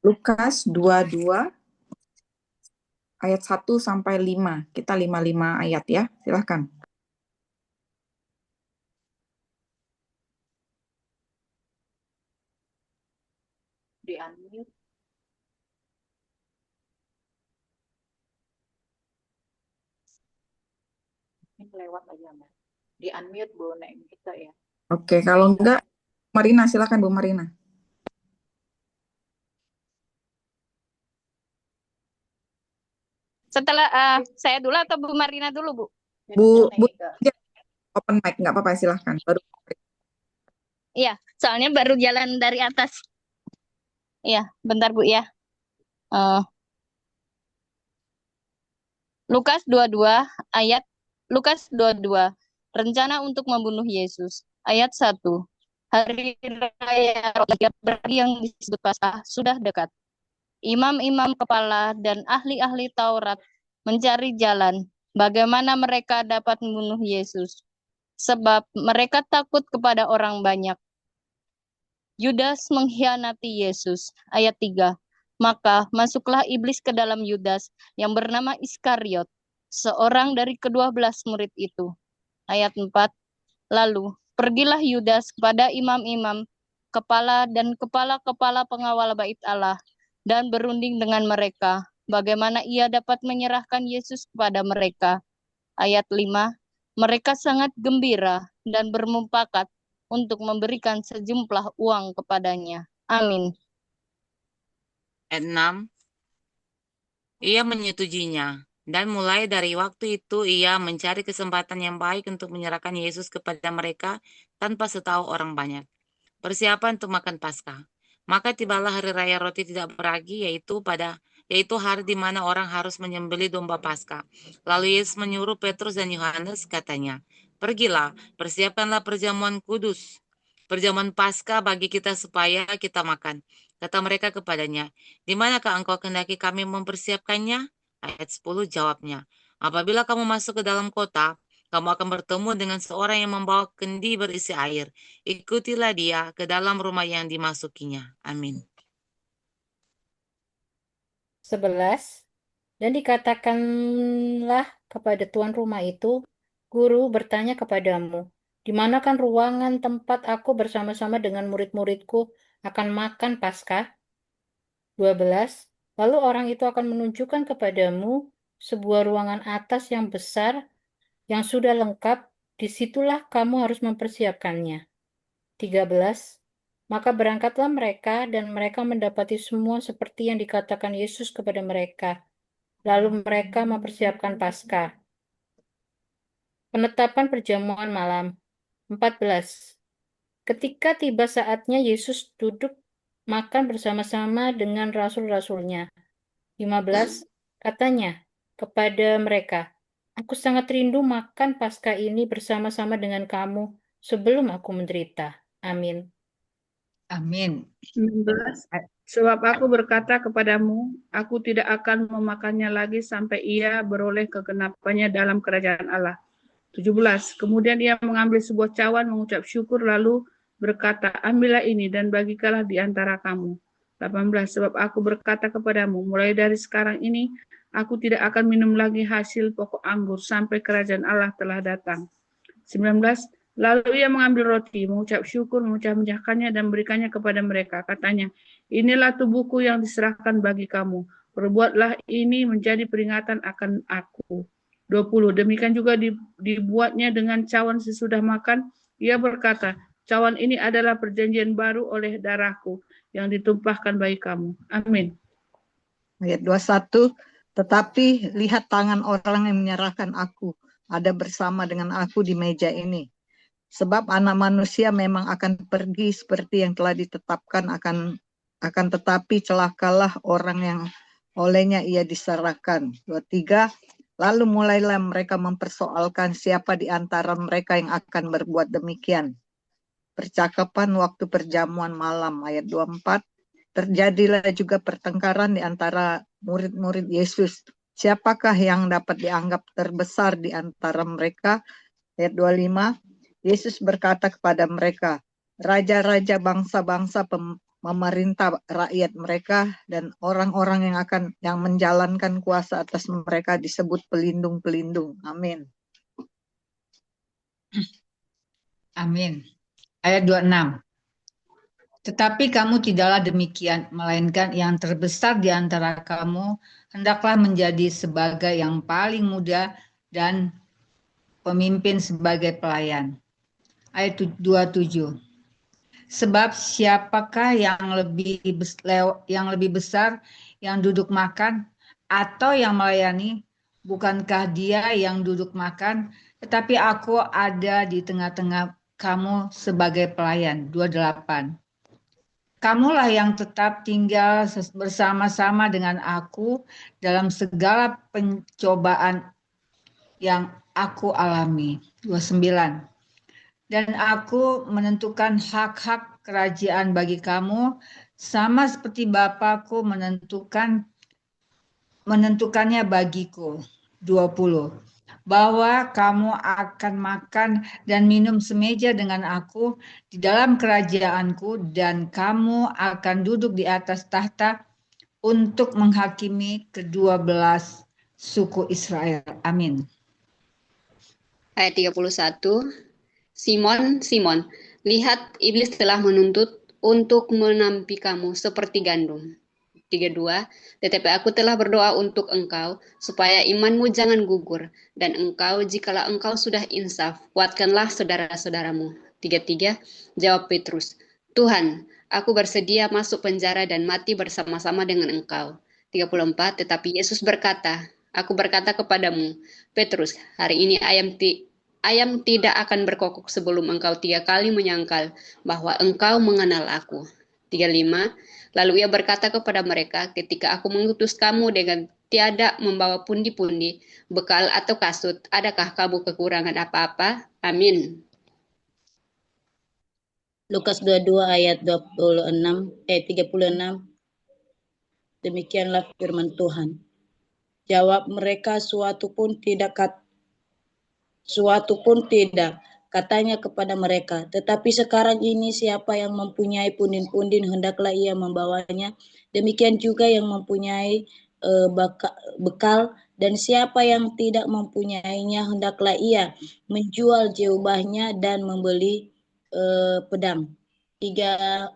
Lukas 22 ayat 1 sampai 5. Kita 5 ayat ya. Silahkan. Di-unmute. Ini lewat aja, Mbak. Di-unmute Bu Nek kita ya. Oke, kalau enggak, Marina, silakan Bu Marina. Setelah saya dulu atau Bu Marina dulu, Bu? Bu open mic, nggak apa-apa, silahkan. Baru. Iya, soalnya baru jalan dari atas. Iya, bentar Bu ya. Lukas 22 ayat Lukas 22 rencana untuk membunuh Yesus. Ayat 1. Hari raya roti beragi yang disebut Paskah sudah dekat. Imam-imam kepala dan ahli-ahli Taurat mencari jalan bagaimana mereka dapat membunuh Yesus, sebab mereka takut kepada orang banyak. Yudas mengkhianati Yesus. Ayat 3. Maka masuklah iblis ke dalam Yudas yang bernama Iskariot, seorang dari ke-12 murid itu. Ayat 4. Lalu pergilah Yudas kepada imam-imam, kepala dan kepala-kepala pengawal bait Allah, dan berunding dengan mereka, bagaimana ia dapat menyerahkan Yesus kepada mereka. Ayat 5. Mereka sangat gembira dan bermufakat untuk memberikan sejumlah uang kepadanya. Amin. Ayat 6. Ia menyetujuinya, dan mulai dari waktu itu ia mencari kesempatan yang baik untuk menyerahkan Yesus kepada mereka tanpa setahu orang banyak. Persiapan untuk makan Paskah. Maka tibalah hari raya roti tidak beragi, yaitu hari di mana orang harus menyembelih domba Paskah. Lalu Yesus menyuruh Petrus dan Yohanes, katanya, "Pergilah, persiapkanlah perjamuan kudus, perjamuan Paskah bagi kita supaya kita makan." Kata mereka kepadanya, "Di manakah engkau kehendaki kami mempersiapkannya?" Ayat 10 jawabnya, "Apabila kamu masuk ke dalam kota, kamu akan bertemu dengan seorang yang membawa kendi berisi air. Ikutilah dia ke dalam rumah yang dimasukinya." Amin. 11. Dan dikatakanlah kepada tuan rumah itu, Guru bertanya kepadamu, di manakan ruangan tempat aku bersama-sama dengan murid-muridku akan makan Paskah? 12. Lalu orang itu akan menunjukkan kepadamu sebuah ruangan atas yang besar, yang sudah lengkap, disitulah kamu harus mempersiapkannya. 13. Maka berangkatlah mereka, dan mereka mendapati semua seperti yang dikatakan Yesus kepada mereka. Lalu mereka mempersiapkan Paskah. Penetapan perjamuan malam. 14. Ketika tiba saatnya, Yesus duduk makan bersama-sama dengan rasul-rasulnya. 15. Katanya kepada mereka, "Aku sangat rindu makan Paskah ini bersama-sama dengan kamu sebelum aku menderita." Amin. Amin. 19. Sebab aku berkata kepadamu, aku tidak akan memakannya lagi sampai ia beroleh kegenapannya dalam kerajaan Allah. 17. Kemudian ia mengambil sebuah cawan, mengucap syukur, lalu berkata, "Ambillah ini dan bagikanlah di antara kamu." 18. Sebab aku berkata kepadamu, mulai dari sekarang ini, aku tidak akan minum lagi hasil pokok anggur sampai kerajaan Allah telah datang. 19. Lalu ia mengambil roti, mengucap syukur, memecah-mecahkannya dan memberikannya kepada mereka. Katanya, "Inilah tubuhku yang diserahkan bagi kamu. Perbuatlah ini menjadi peringatan akan aku." 20. Demikian juga dibuatnya dengan cawan sesudah makan. Ia berkata, "Cawan ini adalah perjanjian baru oleh darahku yang ditumpahkan bagi kamu." Amin. Ayat 21. Tetapi lihat tangan orang yang menyerahkan aku ada bersama dengan aku di meja ini. Sebab anak manusia memang akan pergi seperti yang telah ditetapkan akan tetapi celakalah orang yang olehnya ia diserahkan. 23. Lalu mulailah mereka mempersoalkan siapa di antara mereka yang akan berbuat demikian. Percakapan waktu perjamuan malam. Ayat 24. Terjadilah juga pertengkaran di antara murid-murid Yesus. Siapakah yang dapat dianggap terbesar di antara mereka? Ayat 25. Yesus berkata kepada mereka, raja-raja bangsa-bangsa memerintah rakyat mereka, dan orang-orang yang menjalankan kuasa atas mereka disebut pelindung-pelindung. Amin. Amin. Ayat 26. Tetapi kamu tidaklah demikian, melainkan yang terbesar di antara kamu hendaklah menjadi sebagai yang paling muda dan pemimpin sebagai pelayan. Ayat 27. Sebab siapakah yang lebih besar yang duduk makan atau yang melayani? Bukankah dia yang duduk makan? Tetapi aku ada di tengah-tengah kamu sebagai pelayan. 28. Kamulah yang tetap tinggal bersama-sama dengan aku dalam segala pencobaan yang aku alami. 29. Dan aku menentukan hak-hak kerajaan bagi kamu, sama seperti Bapakku menentukannya bagiku. 20. Bahwa kamu akan makan dan minum semeja dengan aku di dalam kerajaanku, dan kamu akan duduk di atas tahta untuk menghakimi ke-12 suku Israel. Amin. Ayat 31. Simon, Simon, lihat iblis telah menuntut untuk menampi kamu seperti gandum. 32. Tetapi aku telah berdoa untuk engkau, supaya imanmu jangan gugur, dan engkau, jikalau engkau sudah insaf, kuatkanlah saudara-saudaramu. 33. Jawab Petrus, Tuhan, aku bersedia masuk penjara dan mati bersama-sama dengan engkau. 34. Tetapi Yesus berkata, aku berkata kepadamu, Petrus, hari ini ayam tidak akan berkokok sebelum engkau 3 kali menyangkal bahwa engkau mengenal aku. 35. Lalu ia berkata kepada mereka, ketika aku mengutus kamu dengan tiada membawa pundi-pundi, bekal atau kasut, adakah kamu kekurangan apa-apa? Amin. Lukas 22 ayat 36. Demikianlah firman Tuhan. Jawab mereka, suatu pun tidak, katanya kepada mereka. Tetapi sekarang ini siapa yang mempunyai pundi-pundi hendaklah ia membawanya. Demikian juga yang mempunyai bekal, dan siapa yang tidak mempunyainya hendaklah ia menjual jubahnya dan membeli pedang. 37.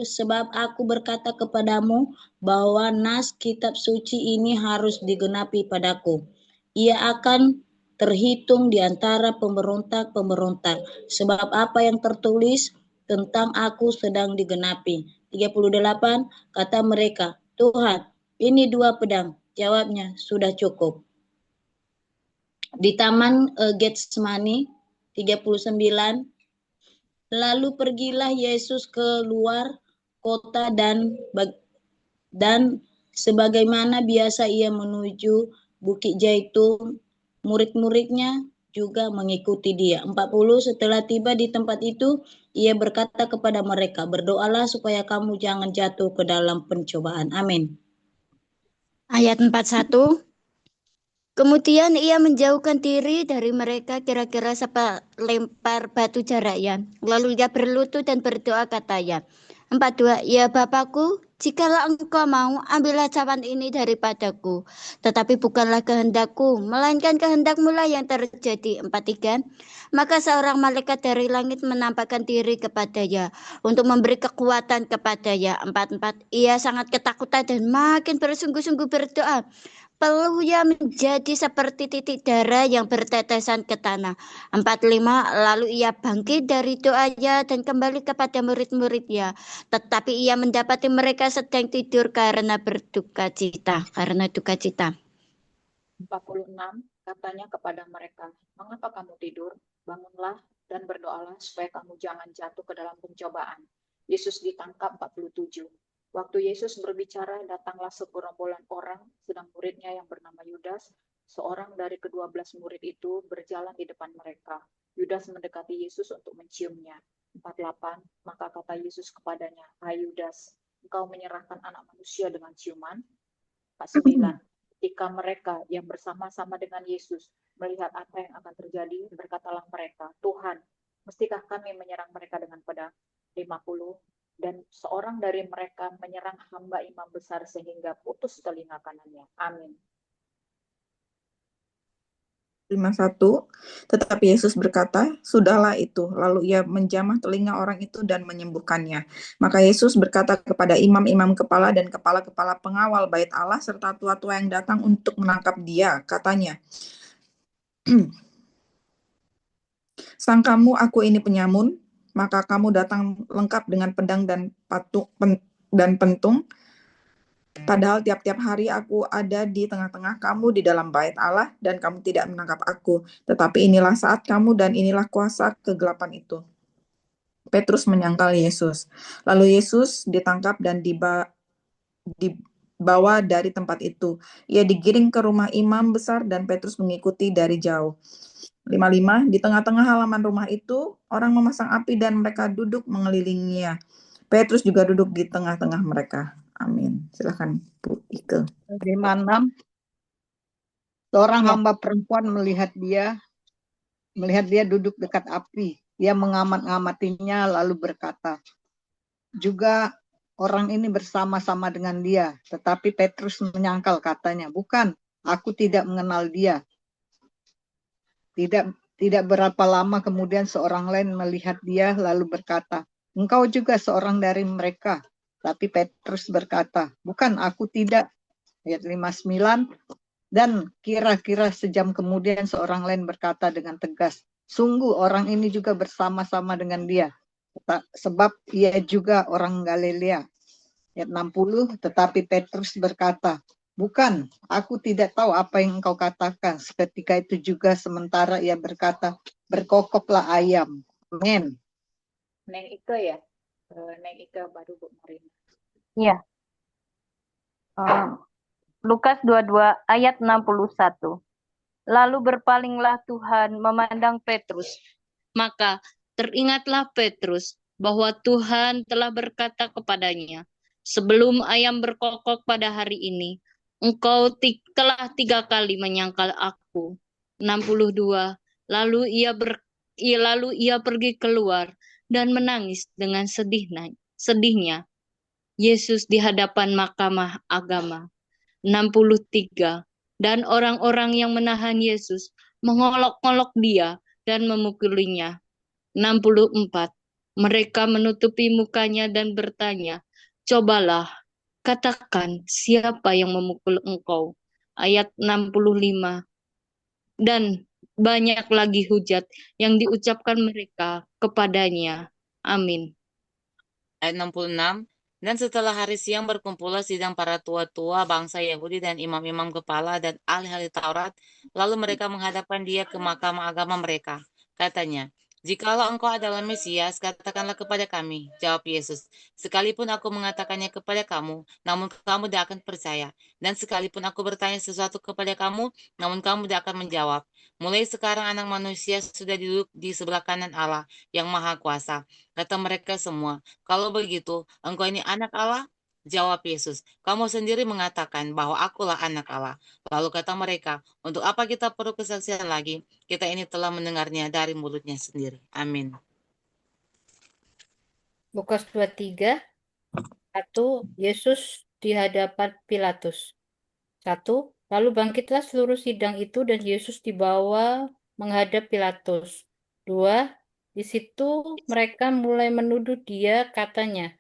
Sebab aku berkata kepadamu bahwa nas kitab suci ini harus digenapi padaku. Ia akan terhitung di antara pemberontak-pemberontak, sebab apa yang tertulis tentang aku sedang digenapi. 38. Kata mereka, Tuhan, ini 2 pedang. Jawabnya, sudah cukup. Di taman Getsemani, 39. Lalu pergilah Yesus keluar kota dan sebagaimana biasa ia menuju Bukit Zaitun, murid-muridnya juga mengikuti dia. 40. Setelah tiba di tempat itu, ia berkata kepada mereka, berdoalah supaya kamu jangan jatuh ke dalam pencobaan. Amin. Ayat 41. Kemudian ia menjauhkan diri dari mereka kira-kira selempar batu jaraknya. Lalu ia berlutut dan berdoa katanya. 42. Ya Bapakku, jikalau engkau mau, ambillah cawan ini daripadaku. Tetapi bukanlah kehendakku, melainkan kehendakmu lah yang terjadi. 43. Maka seorang malaikat dari langit menampakkan diri kepadanya untuk memberi kekuatan kepadanya. 44. Ia sangat ketakutan dan makin bersungguh-sungguh berdoa. Peluhnya menjadi seperti titik darah yang bertetesan ke tanah. 45. Lalu ia bangkit dari doanya dan kembali kepada murid-muridnya. Tetapi ia mendapati mereka sedang tidur karena berduka cita. 46. Katanya kepada mereka, mengapa kamu tidur? Bangunlah dan berdoalah supaya kamu jangan jatuh ke dalam pencobaan. Yesus ditangkap. 47. Waktu Yesus berbicara, datanglah segerombolan orang, sedang muridnya yang bernama Yudas, seorang dari ke-12 murid itu, berjalan di depan mereka. Yudas mendekati Yesus untuk menciumnya. 48. Maka kata Yesus kepadanya, hai Yudas, engkau menyerahkan anak manusia dengan ciuman? 49. Ketika mereka yang bersama-sama dengan Yesus melihat apa yang akan terjadi, berkatalah mereka, Tuhan, mestikah kami menyerang mereka dengan pedang? 50. Dan seorang dari mereka menyerang hamba imam besar sehingga putus telinga kanannya. Amin. 51. Tetapi Yesus berkata, "Sudahlah itu." Lalu ia menjamah telinga orang itu dan menyembuhkannya. Maka Yesus berkata kepada imam-imam kepala dan kepala-kepala pengawal bait Allah serta tua-tua yang datang untuk menangkap dia, katanya, "Sangkamu aku ini penyamun, maka kamu datang lengkap dengan pedang dan pentung. Padahal tiap-tiap hari aku ada di tengah-tengah kamu di dalam bait Allah, dan kamu tidak menangkap aku. Tetapi inilah saat kamu dan inilah kuasa kegelapan itu." Petrus menyangkal Yesus. Lalu Yesus ditangkap dan dibawa dari tempat itu. Ia digiring ke rumah imam besar dan Petrus mengikuti dari jauh. 55. Di tengah-tengah halaman rumah itu, orang memasang api dan mereka duduk mengelilinginya. Petrus juga duduk di tengah-tengah mereka. Amin. Silakan Bu Ike. 56. Seorang Ya. hamba perempuan melihat dia duduk dekat api. Ia mengamat-ngamatinya lalu berkata, "Juga orang ini bersama-sama dengan dia." Tetapi Petrus menyangkal, katanya, "Bukan, aku tidak mengenal dia." Tidak berapa lama kemudian seorang lain melihat dia lalu berkata, "Engkau juga seorang dari mereka." Tapi Petrus berkata, "Bukan, aku tidak." Ayat 59. Dan kira-kira sejam kemudian seorang lain berkata dengan tegas, "Sungguh orang ini juga bersama-sama dengan dia, sebab ia juga orang Galilea." Ayat 60. Tetapi Petrus berkata, "Bukan, aku tidak tahu apa yang engkau katakan." Seketika itu juga sementara ia berkata, "Berkokoklah ayam." Amin. Neng Ike ya? Neng Ike baru Bu Marina. Ya. Lukas 22 ayat 61. Lalu berpalinglah Tuhan memandang Petrus. Maka teringatlah Petrus bahwa Tuhan telah berkata kepadanya, "Sebelum ayam berkokok pada hari ini, engkau telah 3 kali menyangkal aku." 62. Lalu ia pergi keluar dan menangis dengan sedihnya. Yesus di hadapan mahkamah agama. 63. Dan orang-orang yang menahan Yesus mengolok-olok dia dan memukulinya. 64. Mereka menutupi mukanya dan bertanya, "Cobalah, katakan siapa yang memukul engkau." Ayat 65. Dan banyak lagi hujat yang diucapkan mereka kepadanya. Amin. Ayat 66. Dan setelah hari siang berkumpullah sidang para tua-tua bangsa Yahudi dan imam-imam kepala dan ahli-ahli Taurat. Lalu mereka menghadapkan dia ke mahkamah agama mereka. Katanya, "Jikalau engkau adalah Mesias, katakanlah kepada kami." Jawab Yesus, "Sekalipun aku mengatakannya kepada kamu, namun kamu tidak akan percaya. Dan sekalipun aku bertanya sesuatu kepada kamu, namun kamu tidak akan menjawab. Mulai sekarang Anak Manusia sudah duduk di sebelah kanan Allah yang Maha Kuasa." Kata mereka semua, "Kalau begitu, engkau ini anak Allah?" Jawab Yesus, "Kamu sendiri mengatakan bahwa akulah anak Allah." Lalu kata mereka, "Untuk apa kita perlu kesaksian lagi? Kita ini telah mendengarnya dari mulutnya sendiri." Amin. Lukas 23. 1. Yesus di hadapan Pilatus. 1. Lalu bangkitlah seluruh sidang itu dan Yesus dibawa menghadap Pilatus. 2. Di situ mereka mulai menuduh dia, katanya,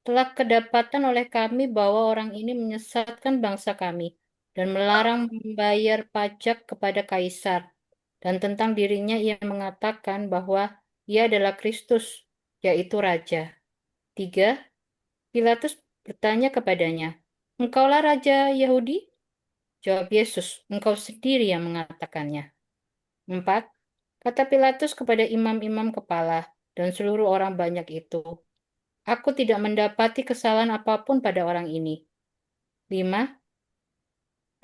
"Telah kedapatan oleh kami bahwa orang ini menyesatkan bangsa kami dan melarang membayar pajak kepada Kaisar. Dan tentang dirinya ia mengatakan bahwa ia adalah Kristus, yaitu Raja." 3. Pilatus bertanya kepadanya, "Engkaulah Raja Yahudi?" Jawab Yesus, "Engkau sendiri yang mengatakannya." 4. Kata Pilatus kepada imam-imam kepala dan seluruh orang banyak itu, "Aku tidak mendapati kesalahan apapun pada orang ini." 5.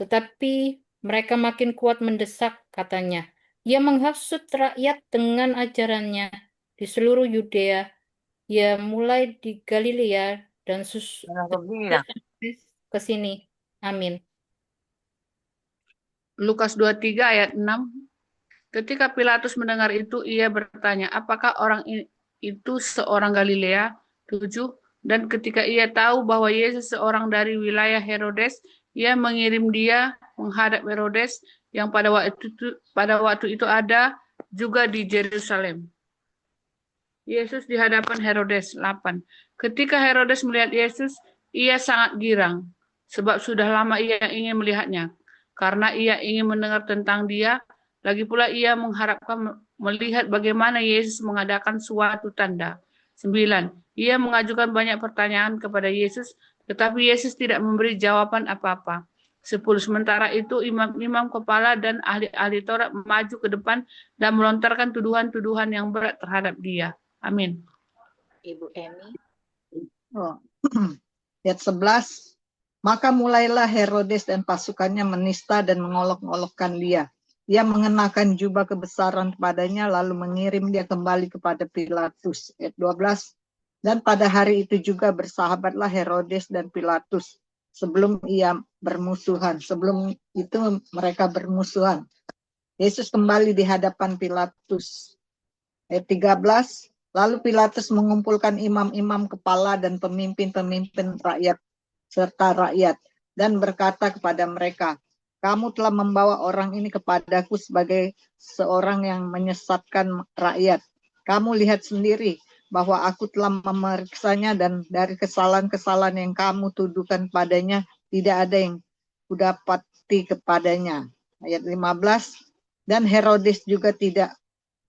Tetapi mereka makin kuat mendesak, katanya, "Ia menghasut rakyat dengan ajarannya di seluruh Yudea. Ia mulai di Galilea dan sampai ke sini." Amin. Lukas 23 ayat 6. Ketika Pilatus mendengar itu, ia bertanya, "Apakah orang itu seorang Galilea?" 7. Dan ketika ia tahu bahwa Yesus seorang dari wilayah Herodes, ia mengirim dia menghadap Herodes yang pada waktu itu ada juga di Yerusalem. Yesus di hadapan Herodes 8. Ketika Herodes melihat Yesus, ia sangat girang, sebab sudah lama ia ingin melihatnya, karena ia ingin mendengar tentang dia. Lagi pula ia mengharapkan melihat bagaimana Yesus mengadakan suatu tanda. 9. Ia mengajukan banyak pertanyaan kepada Yesus, tetapi Yesus tidak memberi jawaban apa-apa. 10. Sementara itu imam-imam kepala dan ahli-ahli Taurat maju ke depan dan melontarkan tuduhan-tuduhan yang berat terhadap dia. Amin. Ibu Emi. Ayat 11. Maka mulailah Herodes dan pasukannya menista dan mengolok-olokkan dia. Ia mengenakan jubah kebesaran padanya, lalu mengirim dia kembali kepada Pilatus. Ayat 12. Dan pada hari itu juga bersahabatlah Herodes dan Pilatus sebelum itu mereka bermusuhan. Yesus kembali di hadapan Pilatus. Ayat 13. Lalu Pilatus mengumpulkan imam-imam kepala dan pemimpin-pemimpin rakyat serta rakyat dan berkata kepada mereka, kamu telah membawa orang ini kepadaku sebagai seorang yang menyesatkan rakyat. Kamu lihat sendiri bahwa aku telah memeriksanya dan dari kesalahan-kesalahan yang kamu tuduhkan padanya tidak ada yang kudapati kepadanya. Ayat 15. Dan Herodes juga tidak,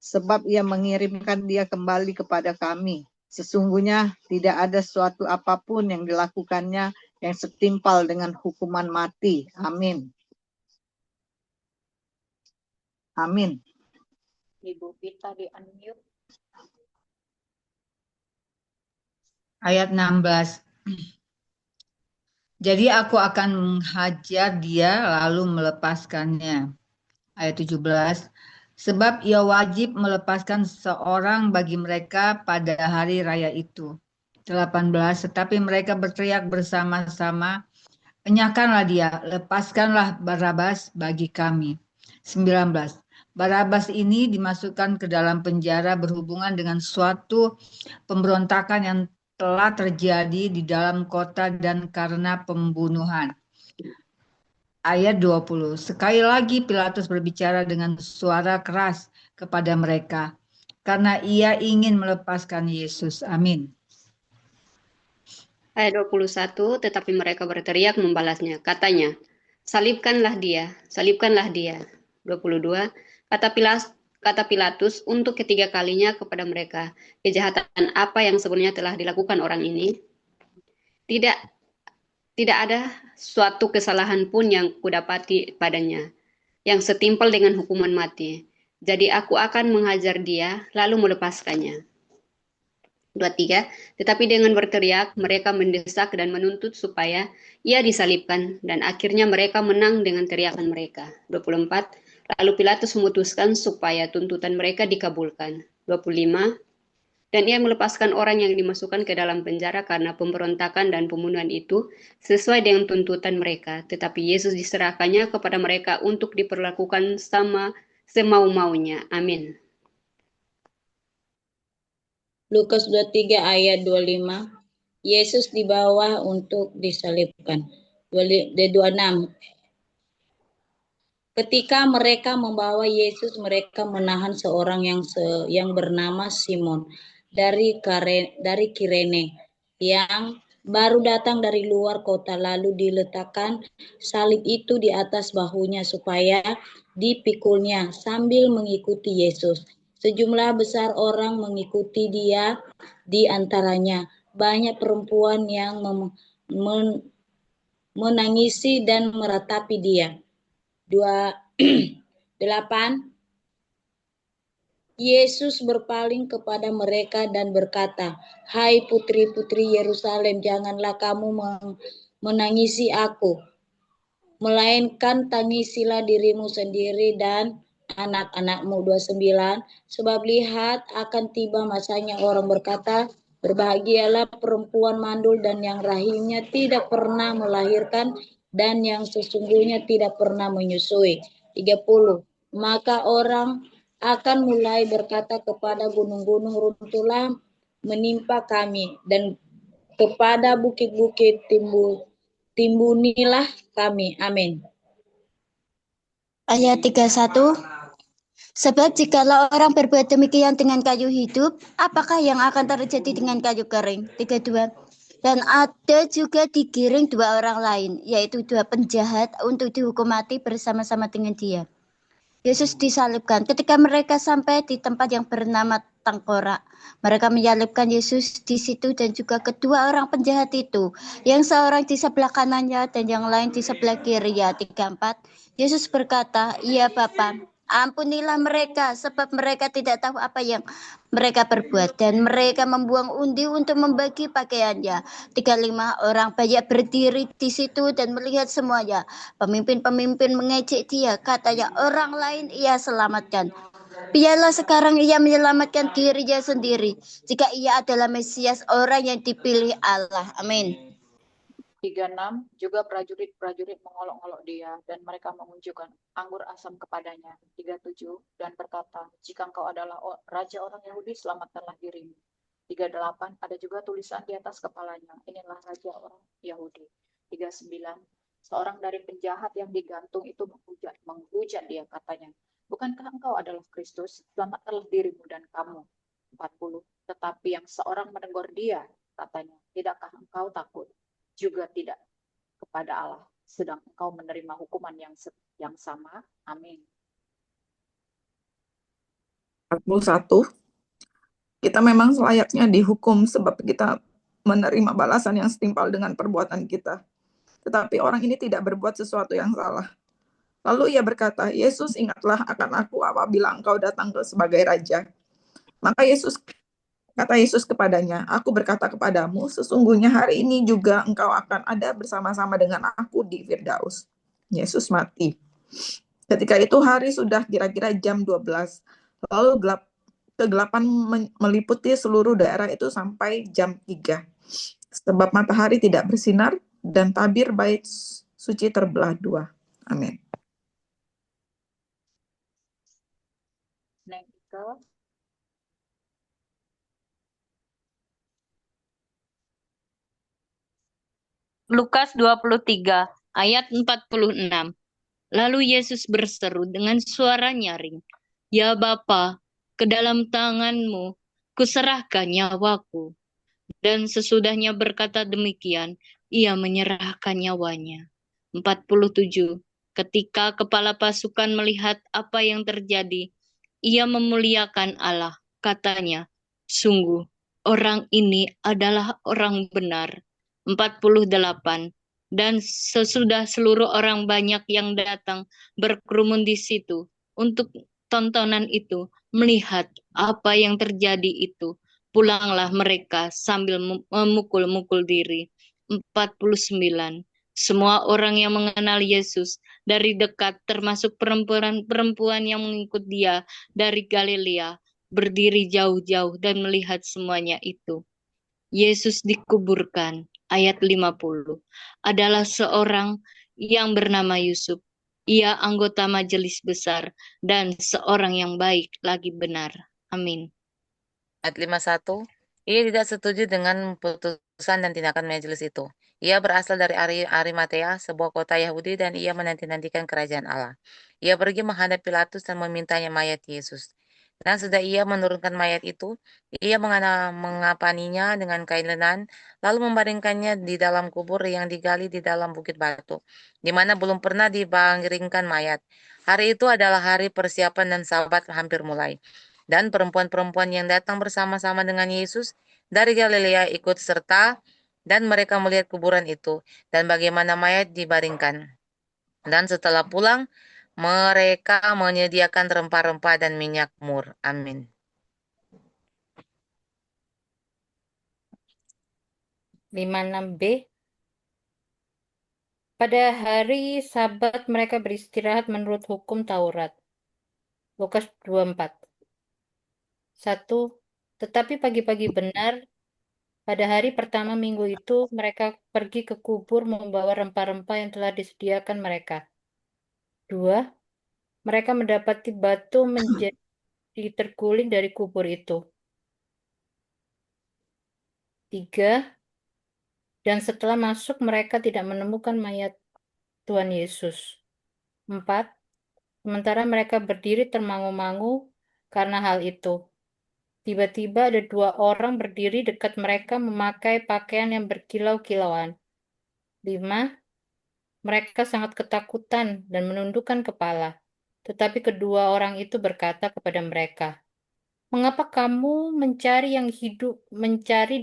sebab ia mengirimkan dia kembali kepada kami. Sesungguhnya tidak ada suatu apapun yang dilakukannya yang setimpal dengan hukuman mati. Amin. Amin. Ibu Pita di unmute. Ayat 16. Jadi aku akan menghajar dia lalu melepaskannya. Ayat 17. Sebab ia wajib melepaskan seorang bagi mereka pada hari raya itu. 18. Tetapi mereka berteriak bersama-sama, enyahkanlah dia, lepaskanlah Barabas bagi kami. 19. Barabas ini dimasukkan ke dalam penjara berhubungan dengan suatu pemberontakan yang telah terjadi di dalam kota dan karena pembunuhan. Ayat 20. Sekali lagi Pilatus berbicara dengan suara keras kepada mereka karena ia ingin melepaskan Yesus. Amin. Ayat 21, tetapi mereka berteriak membalasnya. Katanya, salibkanlah dia, salibkanlah dia. 22, kata Pilatus untuk ketiga kalinya kepada mereka, kejahatan apa yang sebenarnya telah dilakukan orang ini? Tidak ada suatu kesalahan pun yang kudapati padanya, yang setimpal dengan hukuman mati. Jadi aku akan menghajar dia, lalu melepaskannya. 23. Tetapi dengan berteriak, mereka mendesak dan menuntut supaya ia disalibkan, dan akhirnya mereka menang dengan teriakan mereka. 24. Lalu Pilatus memutuskan supaya tuntutan mereka dikabulkan. 25. Dan ia melepaskan orang yang dimasukkan ke dalam penjara karena pemberontakan dan pembunuhan itu sesuai dengan tuntutan mereka. Tetapi Yesus diserahkannya kepada mereka untuk diperlakukan sama semau-maunya. Amin. Lukas 23 ayat 25. Yesus dibawa untuk disalibkan. 26. Ketika mereka membawa Yesus, mereka menahan seorang yang bernama Simon dari Kirene yang baru datang dari luar kota, lalu diletakkan salib itu di atas bahunya supaya dipikulnya sambil mengikuti Yesus. Sejumlah besar orang mengikuti dia, di antaranya banyak perempuan yang menangisi dan meratapi dia. 8. Yesus berpaling kepada mereka dan berkata, hai putri-putri Yerusalem, janganlah kamu menangisi aku, melainkan tangisilah dirimu sendiri dan anak-anakmu. 29. Sebab lihat akan tiba masanya orang berkata, berbahagialah perempuan mandul dan yang rahimnya tidak pernah melahirkan dan yang sesungguhnya tidak pernah menyusui. 30. Maka orang akan mulai berkata kepada gunung-gunung, runtuhlah menimpa kami, dan kepada bukit-bukit timbunilah kami. Amin. Ayat 31. Sebab jikalau orang berbuat demikian dengan kayu hidup, apakah yang akan terjadi dengan kayu kering? 32. Dan ada juga digiring dua orang lain, yaitu dua penjahat untuk dihukum mati bersama-sama dengan dia. Yesus disalibkan. Ketika mereka sampai di tempat yang bernama Tengkorak, mereka menyalibkan Yesus di situ dan juga kedua orang penjahat itu, yang seorang di sebelah kanannya dan yang lain di sebelah kiri. 34. Yesus berkata, "Ya Bapa, ampunilah mereka, sebab mereka tidak tahu apa yang mereka perbuat." Dan mereka membuang undi untuk membagi pakaiannya. 35. Orang banyak berdiri di situ dan melihat semuanya. Pemimpin-pemimpin mengejek dia, katanya, "Orang lain ia selamatkan. Biarlah sekarang ia menyelamatkan dirinya sendiri, jika ia adalah Mesias, orang yang dipilih Allah." Amin. 36, juga prajurit-prajurit mengolok-olok dia, dan mereka mengunjukkan anggur asam kepadanya. 37, dan berkata, "Jika engkau adalah raja orang Yahudi, selamatkanlah dirimu." 38, ada juga tulisan di atas kepalanya, "Inilah raja orang Yahudi." 39, seorang dari penjahat yang digantung itu menghujat dia, katanya, "Bukankah engkau adalah Kristus? Selamatkanlah dirimu dan kamu." 40, tetapi yang seorang menegur dia, katanya, "Tidakkah engkau takut juga tidak kepada Allah, sedang engkau menerima hukuman yang sama?" Amin. 41. Kita memang selayaknya dihukum sebab kita menerima balasan yang setimpal dengan perbuatan kita. Tetapi orang ini tidak berbuat sesuatu yang salah. Lalu ia berkata, "Yesus, ingatlah akan aku apabila engkau datang sebagai raja." Maka kata Yesus kepadanya, "Aku berkata kepadamu, sesungguhnya hari ini juga engkau akan ada bersama-sama dengan aku di Firdaus." Yesus mati. Ketika itu hari sudah kira-kira jam 12. Lalu kegelapan meliputi seluruh daerah itu sampai jam 3. Sebab matahari tidak bersinar dan tabir bait suci terbelah dua. Amin. Lukas 23 ayat 46. Lalu Yesus berseru dengan suara nyaring, "Ya Bapa, ke dalam tangan-Mu kuserahkan nyawaku." Dan sesudahnya berkata demikian, ia menyerahkan nyawanya. 47. Ketika kepala pasukan melihat apa yang terjadi, ia memuliakan Allah. Katanya, "Sungguh, orang ini adalah orang benar." 48. Dan sesudah seluruh orang banyak yang datang berkerumun di situ untuk tontonan itu, melihat apa yang terjadi itu, pulanglah mereka sambil memukul-mukul diri. 49. Semua orang yang mengenal Yesus dari dekat, termasuk perempuan-perempuan yang mengikut dia dari Galilea, berdiri jauh-jauh dan melihat semuanya itu. Yesus dikuburkan. Ayat 50. Adalah seorang yang bernama Yusuf. Ia anggota majelis besar dan seorang yang baik lagi benar. Amin. Ayat 51, ia tidak setuju dengan putusan dan tindakan majelis itu. Ia berasal dari Arimatea, sebuah kota Yahudi, dan ia menanti-nantikan kerajaan Allah. Ia pergi menghadap Pilatus dan memintanya mayat Yesus. Dan sudah ia menurunkan mayat itu, ia mengapaninya dengan kain lenan, lalu membaringkannya di dalam kubur yang digali di dalam bukit batu, di mana belum pernah dibaringkan mayat. Hari itu adalah hari persiapan dan Sabat hampir mulai. Dan perempuan-perempuan yang datang bersama-sama dengan Yesus dari Galilea ikut serta, dan mereka melihat kuburan itu dan bagaimana mayat dibaringkan. Dan setelah pulang, mereka menyediakan rempah-rempah dan minyak mur. Amin. 56b. Pada hari Sabat mereka beristirahat menurut hukum Taurat. Lukas 24. 1. Tetapi pagi-pagi benar, pada hari pertama minggu itu, mereka pergi ke kubur membawa rempah-rempah yang telah disediakan mereka. 2. Mereka mendapati batu menjadi terguling dari kubur itu. 3. Dan setelah masuk mereka tidak menemukan mayat Tuhan Yesus. 4. Sementara mereka berdiri termangu-mangu karena hal itu. Tiba-tiba ada 2 orang berdiri dekat mereka memakai pakaian yang berkilau-kilauan. 5. Mereka sangat ketakutan dan menundukkan kepala. Tetapi kedua orang itu berkata kepada mereka, "Mengapa kamu mencari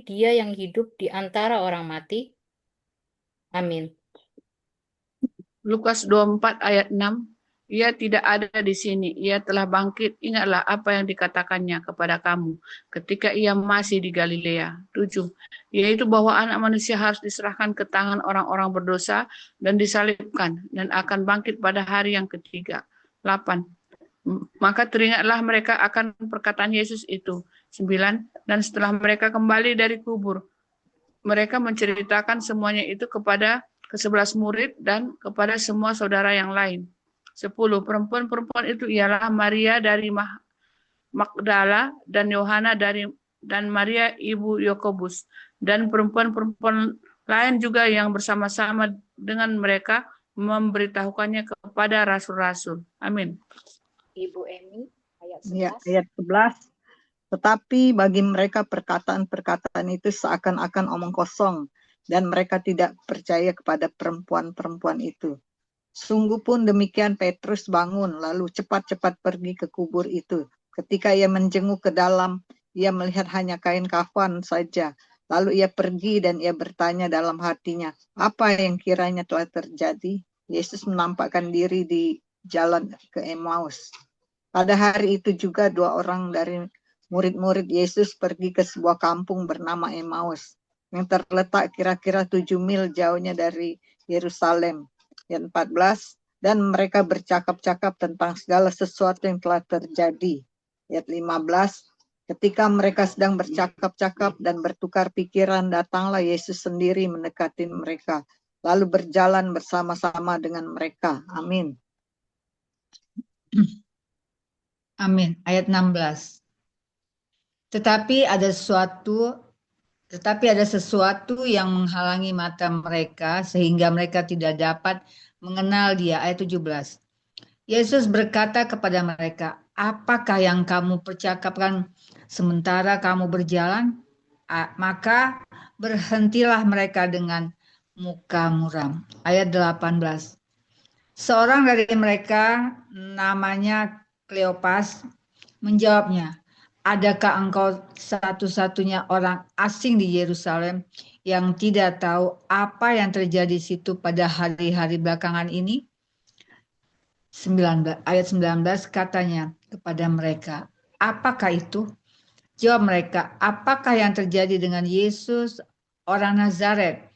dia yang hidup di antara orang mati?" Amin. Lukas 24 ayat 6. Ia tidak ada di sini, ia telah bangkit. Ingatlah apa yang dikatakannya kepada kamu ketika ia masih di Galilea. 7. Yaitu bahwa anak manusia harus diserahkan ke tangan orang-orang berdosa dan disalibkan dan akan bangkit pada hari yang ketiga. 8. Maka teringatlah mereka akan perkataan Yesus itu. 9. Dan setelah mereka kembali dari kubur, mereka menceritakan semuanya itu kepada ke-11 murid dan kepada semua saudara yang lain. 10. Perempuan-perempuan itu ialah Maria dari Magdala dan Yohana dan Maria ibu Yakobus dan perempuan-perempuan lain juga yang bersama-sama dengan mereka memberitahukannya kepada rasul-rasul. Amin. Ibu Emi, ayat 11. Ya, ayat 11. Tetapi bagi mereka perkataan-perkataan itu seakan-akan omong kosong, dan mereka tidak percaya kepada perempuan-perempuan itu. Sungguh pun demikian Petrus bangun, lalu cepat-cepat pergi ke kubur itu. Ketika ia menjenguk ke dalam, ia melihat hanya kain kafan saja. Lalu ia pergi dan ia bertanya dalam hatinya, apa yang kiranya telah terjadi? Yesus menampakkan diri di jalan ke Emmaus. Pada hari itu juga 2 orang dari murid-murid Yesus pergi ke sebuah kampung bernama Emmaus, yang terletak kira-kira 7 mil jauhnya dari Yerusalem. Ayat 14, dan mereka bercakap-cakap tentang segala sesuatu yang telah terjadi. Ayat 15, ketika mereka sedang bercakap-cakap dan bertukar pikiran, datanglah Yesus sendiri mendekati mereka, lalu berjalan bersama-sama dengan mereka. Amin. Amin. Ayat 16. Tetapi ada sesuatu yang menghalangi mata mereka sehingga mereka tidak dapat mengenal dia. Ayat 17. Yesus berkata kepada mereka, apakah yang kamu percakapkan sementara kamu berjalan? Maka berhentilah mereka dengan muka muram. Ayat 18. Seorang dari mereka namanya Kleopas menjawabnya, adakah engkau satu-satunya orang asing di Yerusalem yang tidak tahu apa yang terjadi di situ pada hari-hari belakangan ini? Ayat 19 katanya kepada mereka, apakah itu? Jawab mereka, apakah yang terjadi dengan Yesus orang Nazaret?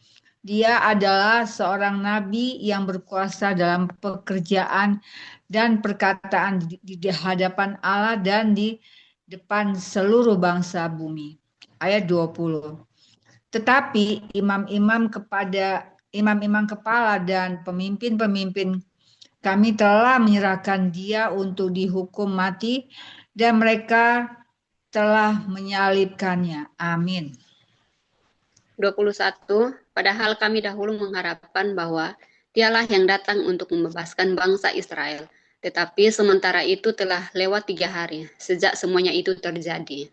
Dia adalah seorang nabi yang berkuasa dalam pekerjaan dan perkataan di hadapan Allah dan di depan seluruh bangsa bumi. Ayat 20. Tetapi imam-imam kepala dan pemimpin-pemimpin kami telah menyerahkan dia untuk dihukum mati dan mereka telah menyalibkannya. Amin. 21. Padahal kami dahulu mengharapkan bahwa dialah yang datang untuk membebaskan bangsa Israel. Tetapi sementara itu telah lewat 3 hari sejak semuanya itu terjadi.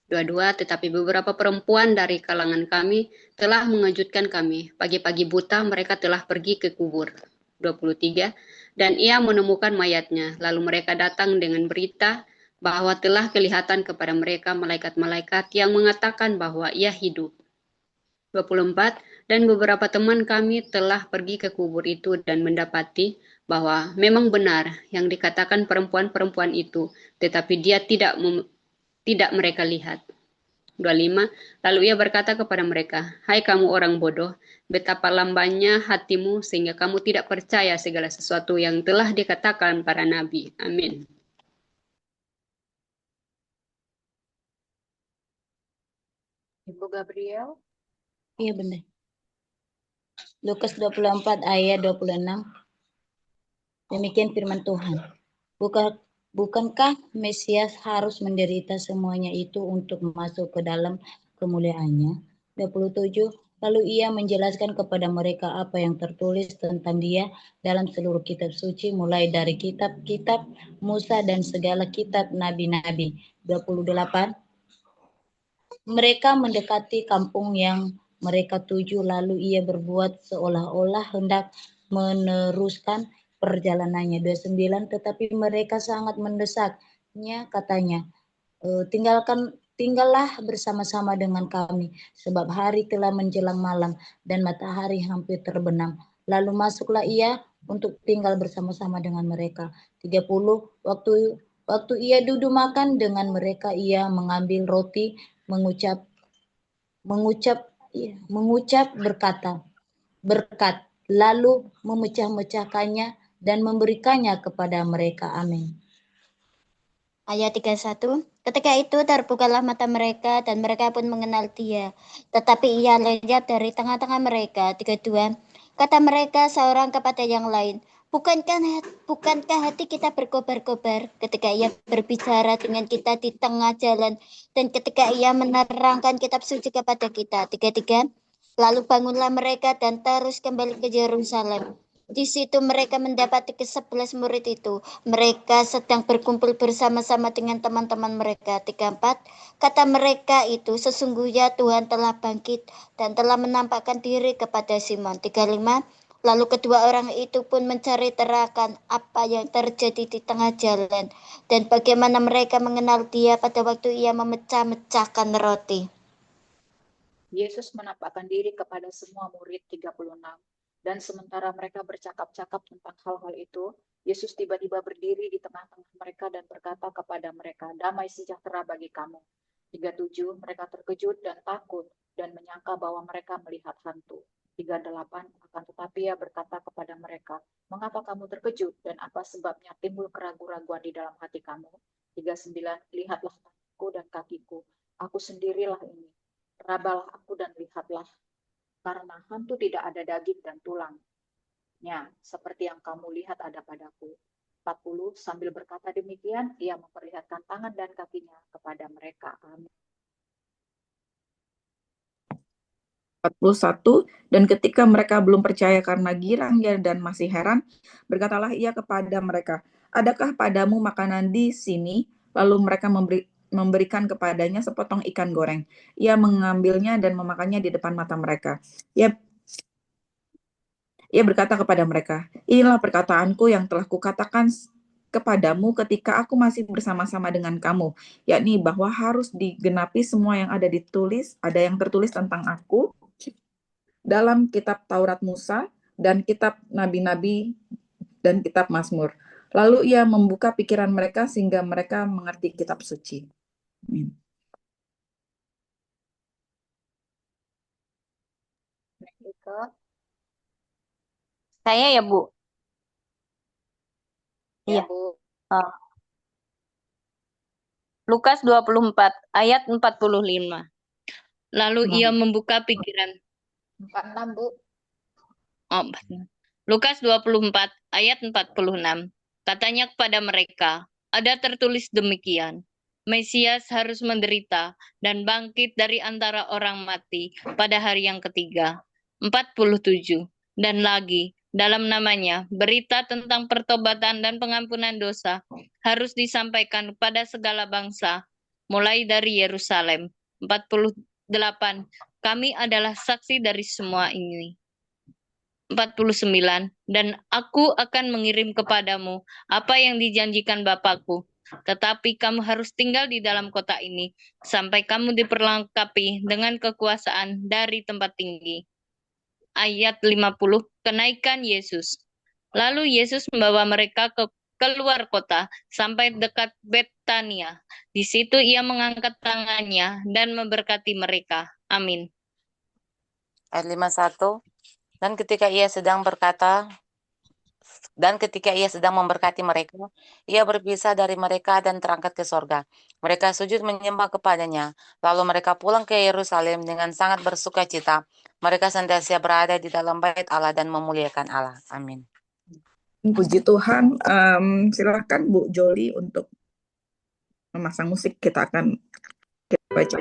22. Tetapi beberapa perempuan dari kalangan kami telah mengejutkan kami. Pagi-pagi buta mereka telah pergi ke kubur. 23. Dan ia menemukan mayatnya. Lalu mereka datang dengan berita bahwa telah kelihatan kepada mereka malaikat-malaikat yang mengatakan bahwa ia hidup. 24. Dan beberapa teman kami telah pergi ke kubur itu dan mendapati bahwa memang benar yang dikatakan perempuan-perempuan itu, tetapi dia tidak mereka lihat. 25. Lalu ia berkata kepada mereka, hai kamu orang bodoh, betapa lambannya hatimu sehingga kamu tidak percaya segala sesuatu yang telah dikatakan para nabi. Amin. Ibu Gabriel. Iya benar. Lukas 24 ayat 26. Demikian firman Tuhan. Bukankah Mesias harus menderita semuanya itu untuk masuk ke dalam kemuliaannya? 27. Lalu ia menjelaskan kepada mereka apa yang tertulis tentang dia dalam seluruh kitab suci, mulai dari kitab-kitab Musa dan segala kitab nabi-nabi. 28. Mereka mendekati kampung yang mereka tuju, lalu ia berbuat seolah-olah hendak meneruskan perjalanannya. 29. Tetapi mereka sangat mendesaknya, katanya, tinggallah bersama-sama dengan kami, sebab hari telah menjelang malam dan matahari hampir terbenam. Lalu masuklah ia untuk tinggal bersama-sama dengan mereka. 30. Waktu ia duduk makan dengan mereka, ia mengambil roti, mengucap berkat, lalu memecah-mecahkannya dan memberikannya kepada mereka. Amin. Ayat 31. Ketika itu terbukalah mata mereka dan mereka pun mengenal dia. Tetapi ia lenyap dari tengah-tengah mereka. 32. Kata mereka seorang kepada yang lain, Bukankah hati kita berkobar-kobar ketika ia berbicara dengan kita di tengah jalan dan ketika ia menerangkan kitab suci kepada kita? 33. Lalu bangunlah mereka dan terus kembali ke Yerusalem. Di situ mereka mendapati ke-11 murid itu. Mereka sedang berkumpul bersama-sama dengan teman-teman mereka. 34. Kata mereka itu, sesungguhnya Tuhan telah bangkit dan telah menampakkan diri kepada Simon. 35. Lalu kedua orang itu pun mencari terakan apa yang terjadi di tengah jalan dan bagaimana mereka mengenal dia pada waktu ia memecah-mecahkan roti. Yesus menampakkan diri kepada semua murid 36. Dan sementara mereka bercakap-cakap tentang hal-hal itu, Yesus tiba-tiba berdiri di tengah-tengah mereka dan berkata kepada mereka, "Damai sejahtera bagi kamu." 37. Mereka terkejut dan takut dan menyangka bahwa mereka melihat hantu. 38. Akan tetapi ia berkata kepada mereka, "Mengapa kamu terkejut dan apa sebabnya timbul keraguan-raguan di dalam hati kamu?" 39. Lihatlah tanganku dan kakiku, aku sendirilah ini. Rabalah aku dan lihatlah, karena hantu tidak ada daging dan tulangnya, seperti yang kamu lihat ada padaku. 40. Sambil berkata demikian, ia memperlihatkan tangan dan kakinya kepada mereka. Amin. 41. Dan ketika mereka belum percaya karena girangnya dan masih heran, berkatalah ia kepada mereka, "Adakah padamu makanan di sini?" Lalu mereka memberikan kepadanya sepotong ikan goreng. Ia mengambilnya dan memakannya di depan mata mereka. Ia berkata kepada mereka, "Inilah perkataanku yang telah kukatakan kepadamu ketika aku masih bersama-sama dengan kamu, yakni bahwa harus digenapi semua yang ada yang tertulis tentang aku dalam kitab Taurat Musa dan kitab nabi-nabi dan kitab Mazmur." Lalu ia membuka pikiran mereka sehingga mereka mengerti kitab suci. Amin. Saya ya, Bu. Ya, Iya. Bu. Lukas 24 ayat 45. Lalu ia membuka pikiran. 46, Bu. Oh, Lukas 24 ayat 46. Katanya kepada mereka, ada tertulis demikian, Mesias harus menderita dan bangkit dari antara orang mati pada hari yang ketiga. 47. Dan lagi, dalam namanya, berita tentang pertobatan dan pengampunan dosa harus disampaikan kepada segala bangsa, mulai dari Yerusalem. 48. Kami adalah saksi dari semua ini. 49. Dan aku akan mengirim kepadamu apa yang dijanjikan Bapakku. Tetapi kamu harus tinggal di dalam kota ini sampai kamu diperlengkapi dengan kekuasaan dari tempat tinggi. Ayat 50. Kenaikan Yesus. Lalu Yesus membawa mereka keluar kota sampai dekat Betania. Di situ ia mengangkat tangannya dan memberkati mereka. Amin. Ayat 51. Dan ketika ia sedang memberkati mereka, ia berpisah dari mereka dan terangkat ke sorga. Mereka sujud menyembah kepadanya. Lalu mereka pulang ke Yerusalem dengan sangat bersuka cita. Mereka senantiasa berada di dalam bait Allah dan memuliakan Allah. Amin. Puji Tuhan. Silakan Bu Joli untuk memasang musik. Kita akan baca.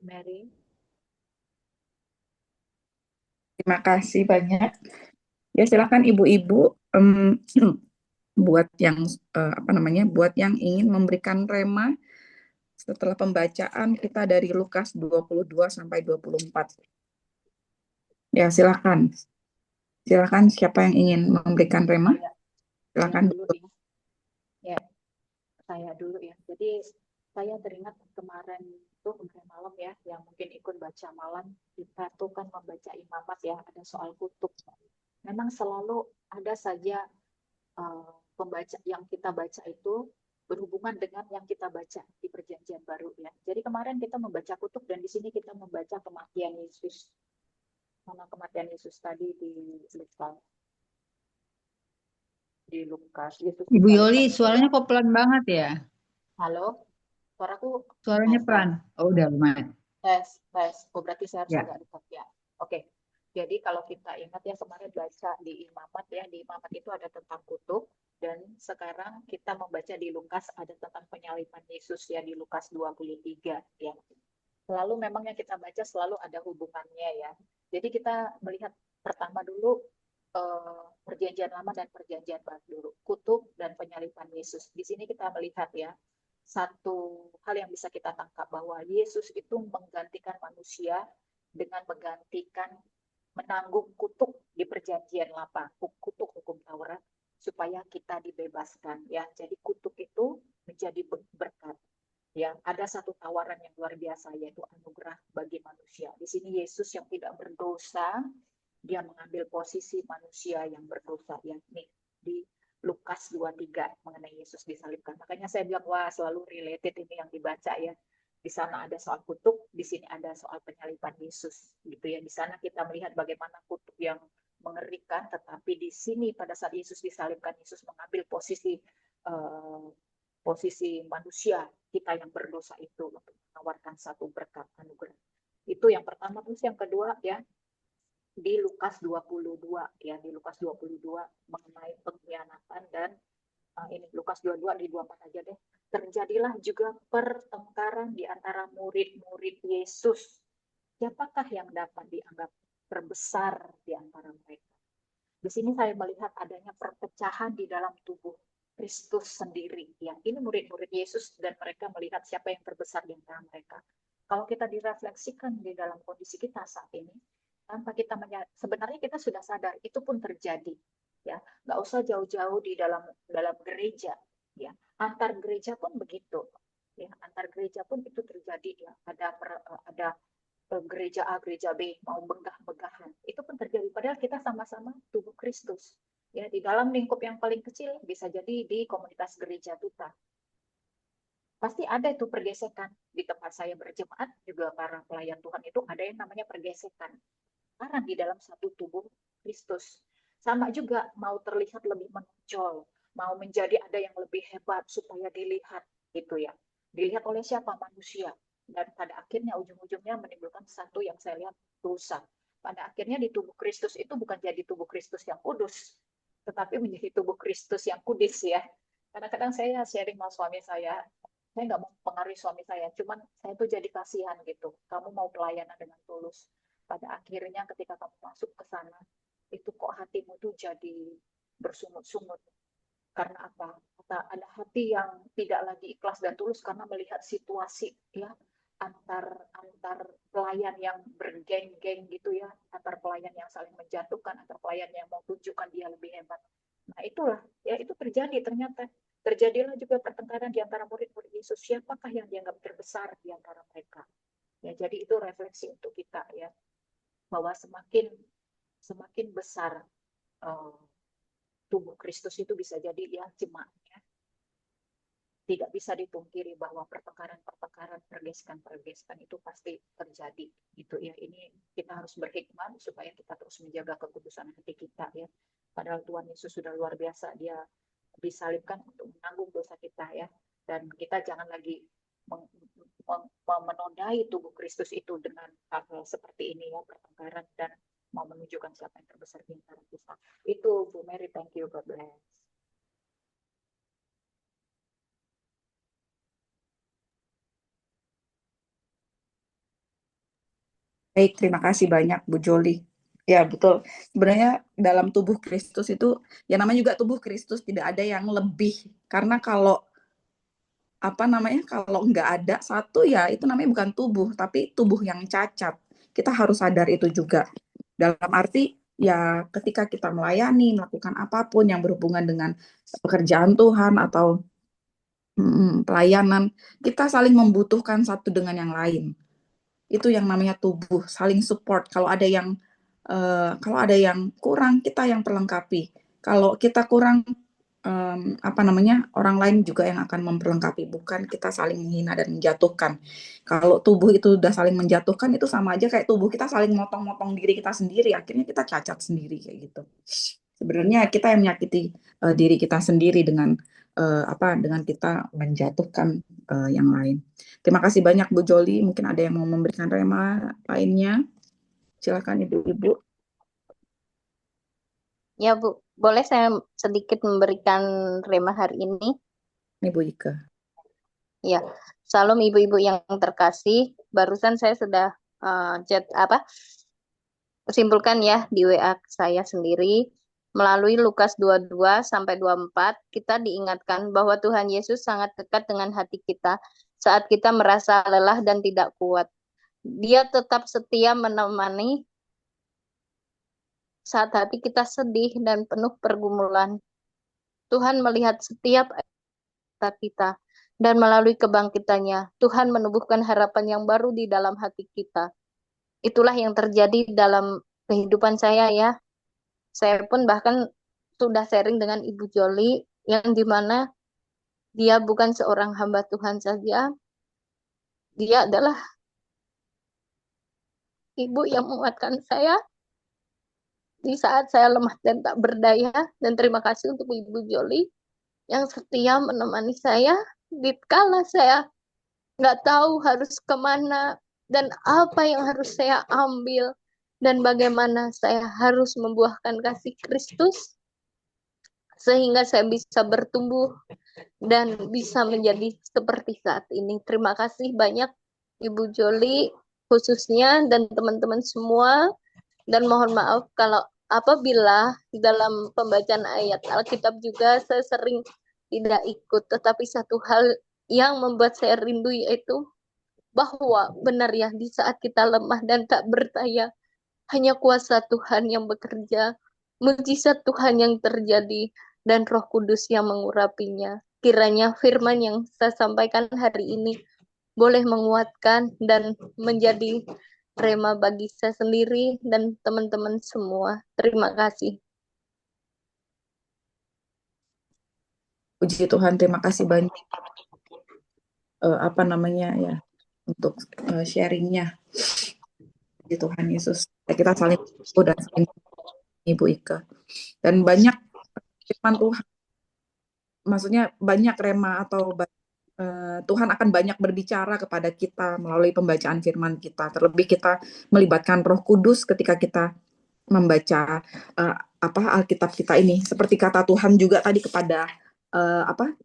Mary. Terima kasih banyak. Ya silakan ibu-ibu buat yang buat yang ingin memberikan rema setelah pembacaan kita dari Lukas 22 sampai 24. Ya silakan. Silakan siapa yang ingin memberikan rema? Silakan. Dulu ya. Ya, saya dulu ya. Jadi saya teringat kemarin malam ya, yang mungkin ikut baca malam, kita tuh kan membaca imamat ya, ada soal kutub. Memang selalu ada saja pembaca yang kita baca itu berhubungan dengan yang kita baca di Perjanjian Baru ya. Jadi kemarin kita membaca kutub dan di sini kita membaca kematian Yesus. Mana kematian Yesus tadi di Lukas. Di Lukas. Yesus Ibu Yoli, disalibkan. suaranya kok pelan banget ya? Halo, suaraku Suaranya tes, pelan. Oh, udah lumayan. tes. Oh, berarti saya harus Ya. agak dekat ya. Oke. Jadi kalau kita ingat ya kemarin baca di Imamat ya, di Imamat itu ada tentang kutub dan sekarang kita membaca di Lukas ada tentang penyaliban Yesus ya di Lukas 23 ya. Selalu memang yang kita baca selalu ada hubungannya ya. Jadi kita melihat pertama dulu Perjanjian Lama dan Perjanjian Baru dulu, kutub dan penyaliban Yesus. Di sini kita melihat ya satu hal yang bisa kita tangkap bahwa Yesus itu menggantikan manusia dengan menggantikan menanggung kutuk di Perjanjian Lama, kutuk hukum Taurat supaya kita dibebaskan ya. Jadi kutuk itu menjadi berkat. Ya, ada satu tawaran yang luar biasa yaitu anugerah bagi manusia. Di sini Yesus yang tidak berdosa, dia mengambil posisi manusia yang berdosa ya. Nih di Lukas 23 mengenai Yesus disalibkan. Makanya saya bilang wah selalu related ini yang dibaca ya. Di sana ada soal kutuk, di sini ada soal penyaliban Yesus gitu ya. Di sana kita melihat bagaimana kutuk yang mengerikan, tetapi di sini pada saat Yesus disalibkan, Yesus mengambil posisi manusia kita yang berdosa itu untuk menawarkan satu berkat anugerah. Itu yang pertama. Terus yang kedua ya di Lukas 22 ya, di Lukas 22 mengenai pengkhianatan dan ini Lukas 22 di 24 aja deh. Terjadilah juga pertengkaran di antara murid-murid Yesus. Siapakah yang dapat dianggap terbesar di antara mereka? Di sini saya melihat adanya perpecahan di dalam tubuh Kristus sendiri. Ya, ini murid-murid Yesus dan mereka melihat siapa yang terbesar di antara mereka. Kalau kita direfleksikan di dalam kondisi kita saat ini, tanpa kita sebenarnya kita sudah sadar itu pun terjadi. Ya, nggak usah jauh-jauh di dalam gereja. Ya, antar gereja pun begitu. Ya, antar gereja pun itu terjadi. Ya, ada gereja A, gereja B mau megah-megahan. Itu pun terjadi. Padahal kita sama-sama tubuh Kristus. Ya, di dalam lingkup yang paling kecil bisa jadi di komunitas gereja kita. Pasti ada itu pergesekan. Di tempat saya berjemaat juga para pelayan Tuhan itu ada yang namanya pergesekan. Karena di dalam satu tubuh Kristus. Sama juga mau terlihat lebih menonjol, mau menjadi ada yang lebih hebat supaya dilihat gitu ya. Dilihat oleh siapa? Manusia. Dan pada akhirnya ujung-ujungnya menimbulkan satu yang saya lihat dosa. Pada akhirnya di tubuh Kristus itu bukan jadi tubuh Kristus yang kudus, tetapi menjadi tubuh Kristus yang kudus ya. Kadang-kadang saya sharing sama suami saya nggak mau mempengaruhi suami saya, cuman saya tuh jadi kasihan gitu. Kamu mau pelayanan dengan tulus. Pada akhirnya ketika kamu masuk ke sana, itu kok hatimu tuh jadi bersungut-sungut. Karena apa? Ada hati yang tidak lagi ikhlas dan tulus karena melihat situasi ya antar pelayan yang bergeng-geng gitu ya, antar pelayan yang saling menjatuhkan, antar pelayan yang mau tunjukkan dia lebih hebat. Nah itulah ya, itu terjadi ternyata. Terjadilah juga pertengkaran di antara murid-murid Yesus. Siapakah yang dianggap terbesar di antara mereka? Ya, jadi itu refleksi untuk kita ya, bahwa semakin besar tubuh Kristus itu bisa jadi ya jemaatnya. Tidak bisa dipungkiri bahwa pertengkaran, pergesekan itu pasti terjadi. Gitu ya. Ini kita harus berhikmat supaya kita terus menjaga kekudusan hati kita ya. Padahal Tuhan Yesus sudah luar biasa, dia disalibkan untuk menanggung dosa kita ya. Dan kita jangan lagi menodai tubuh Kristus itu dengan hal-hal seperti ini ya, pertengkaran dan mau menunjukkan siapa yang terbesar di antara kita. Itu Bu Mary, thank you, God bless. Baik, terima kasih banyak Bu Joli. Ya, betul. Sebenarnya dalam tubuh Kristus itu, ya namanya juga tubuh Kristus, tidak ada yang lebih. Karena kalau kalau nggak ada satu, ya itu namanya bukan tubuh, tapi tubuh yang cacat. Kita harus sadar itu juga. Dalam arti, ya ketika kita melayani, melakukan apapun yang berhubungan dengan pekerjaan Tuhan atau pelayanan, kita saling membutuhkan satu dengan yang lain. Itu yang namanya tubuh, saling support. Kalau ada yang kurang, kita yang perlengkapi. Kalau kita kurang, orang lain juga yang akan memperlengkapi, bukan kita saling menghina dan menjatuhkan. Kalau tubuh itu udah saling menjatuhkan, itu sama aja kayak tubuh kita saling motong-motong diri kita sendiri, akhirnya kita cacat sendiri kayak gitu. Sebenarnya kita yang menyakiti diri kita sendiri dengan dengan kita menjatuhkan yang lain. Terima kasih banyak Bu Joli. Mungkin ada yang mau memberikan rema lainnya. Silakan Ibu-ibu. Ya Bu, boleh saya sedikit memberikan rema hari ini? Ibu Ika. Ya, salam ibu-ibu yang terkasih. Barusan saya sudah simpulkan ya di WA saya sendiri. Melalui Lukas 22 sampai 24, kita diingatkan bahwa Tuhan Yesus sangat dekat dengan hati kita saat kita merasa lelah dan tidak kuat. Dia tetap setia menemani saat hati kita sedih dan penuh pergumulan. Tuhan melihat setiap kita dan melalui kebangkitannya, Tuhan menumbuhkan harapan yang baru di dalam hati kita. Itulah yang terjadi dalam kehidupan saya ya. Saya pun bahkan sudah sharing dengan Ibu Joli yang dimana dia bukan seorang hamba Tuhan saja, dia adalah ibu yang menguatkan saya di saat saya lemah dan tak berdaya. Dan terima kasih untuk Ibu Joli yang setia menemani saya di kala saya nggak tahu harus kemana dan apa yang harus saya ambil dan bagaimana saya harus membuahkan kasih Kristus sehingga saya bisa bertumbuh dan bisa menjadi seperti saat ini. Terima kasih banyak Ibu Joli khususnya dan teman-teman semua, dan mohon maaf kalau apabila dalam pembacaan ayat Alkitab juga saya sering tidak ikut, tetapi satu hal yang membuat saya rindu yaitu bahwa benar ya di saat kita lemah dan tak berdaya, hanya kuasa Tuhan yang bekerja, mujizat Tuhan yang terjadi, dan Roh Kudus yang mengurapinya. Kiranya firman yang saya sampaikan hari ini boleh menguatkan dan menjadi rema bagi saya sendiri dan teman-teman semua. Terima kasih. Puji Tuhan, terima kasih banyak untuk sharingnya. Puji Tuhan Yesus. Kita saling dan saling Ibu Ika. Dan banyak firman Tuhan, maksudnya banyak rema atau Tuhan akan banyak berbicara kepada kita melalui pembacaan firman kita. Terlebih kita melibatkan Roh Kudus ketika kita membaca Alkitab kita ini. Seperti kata Tuhan juga tadi kepada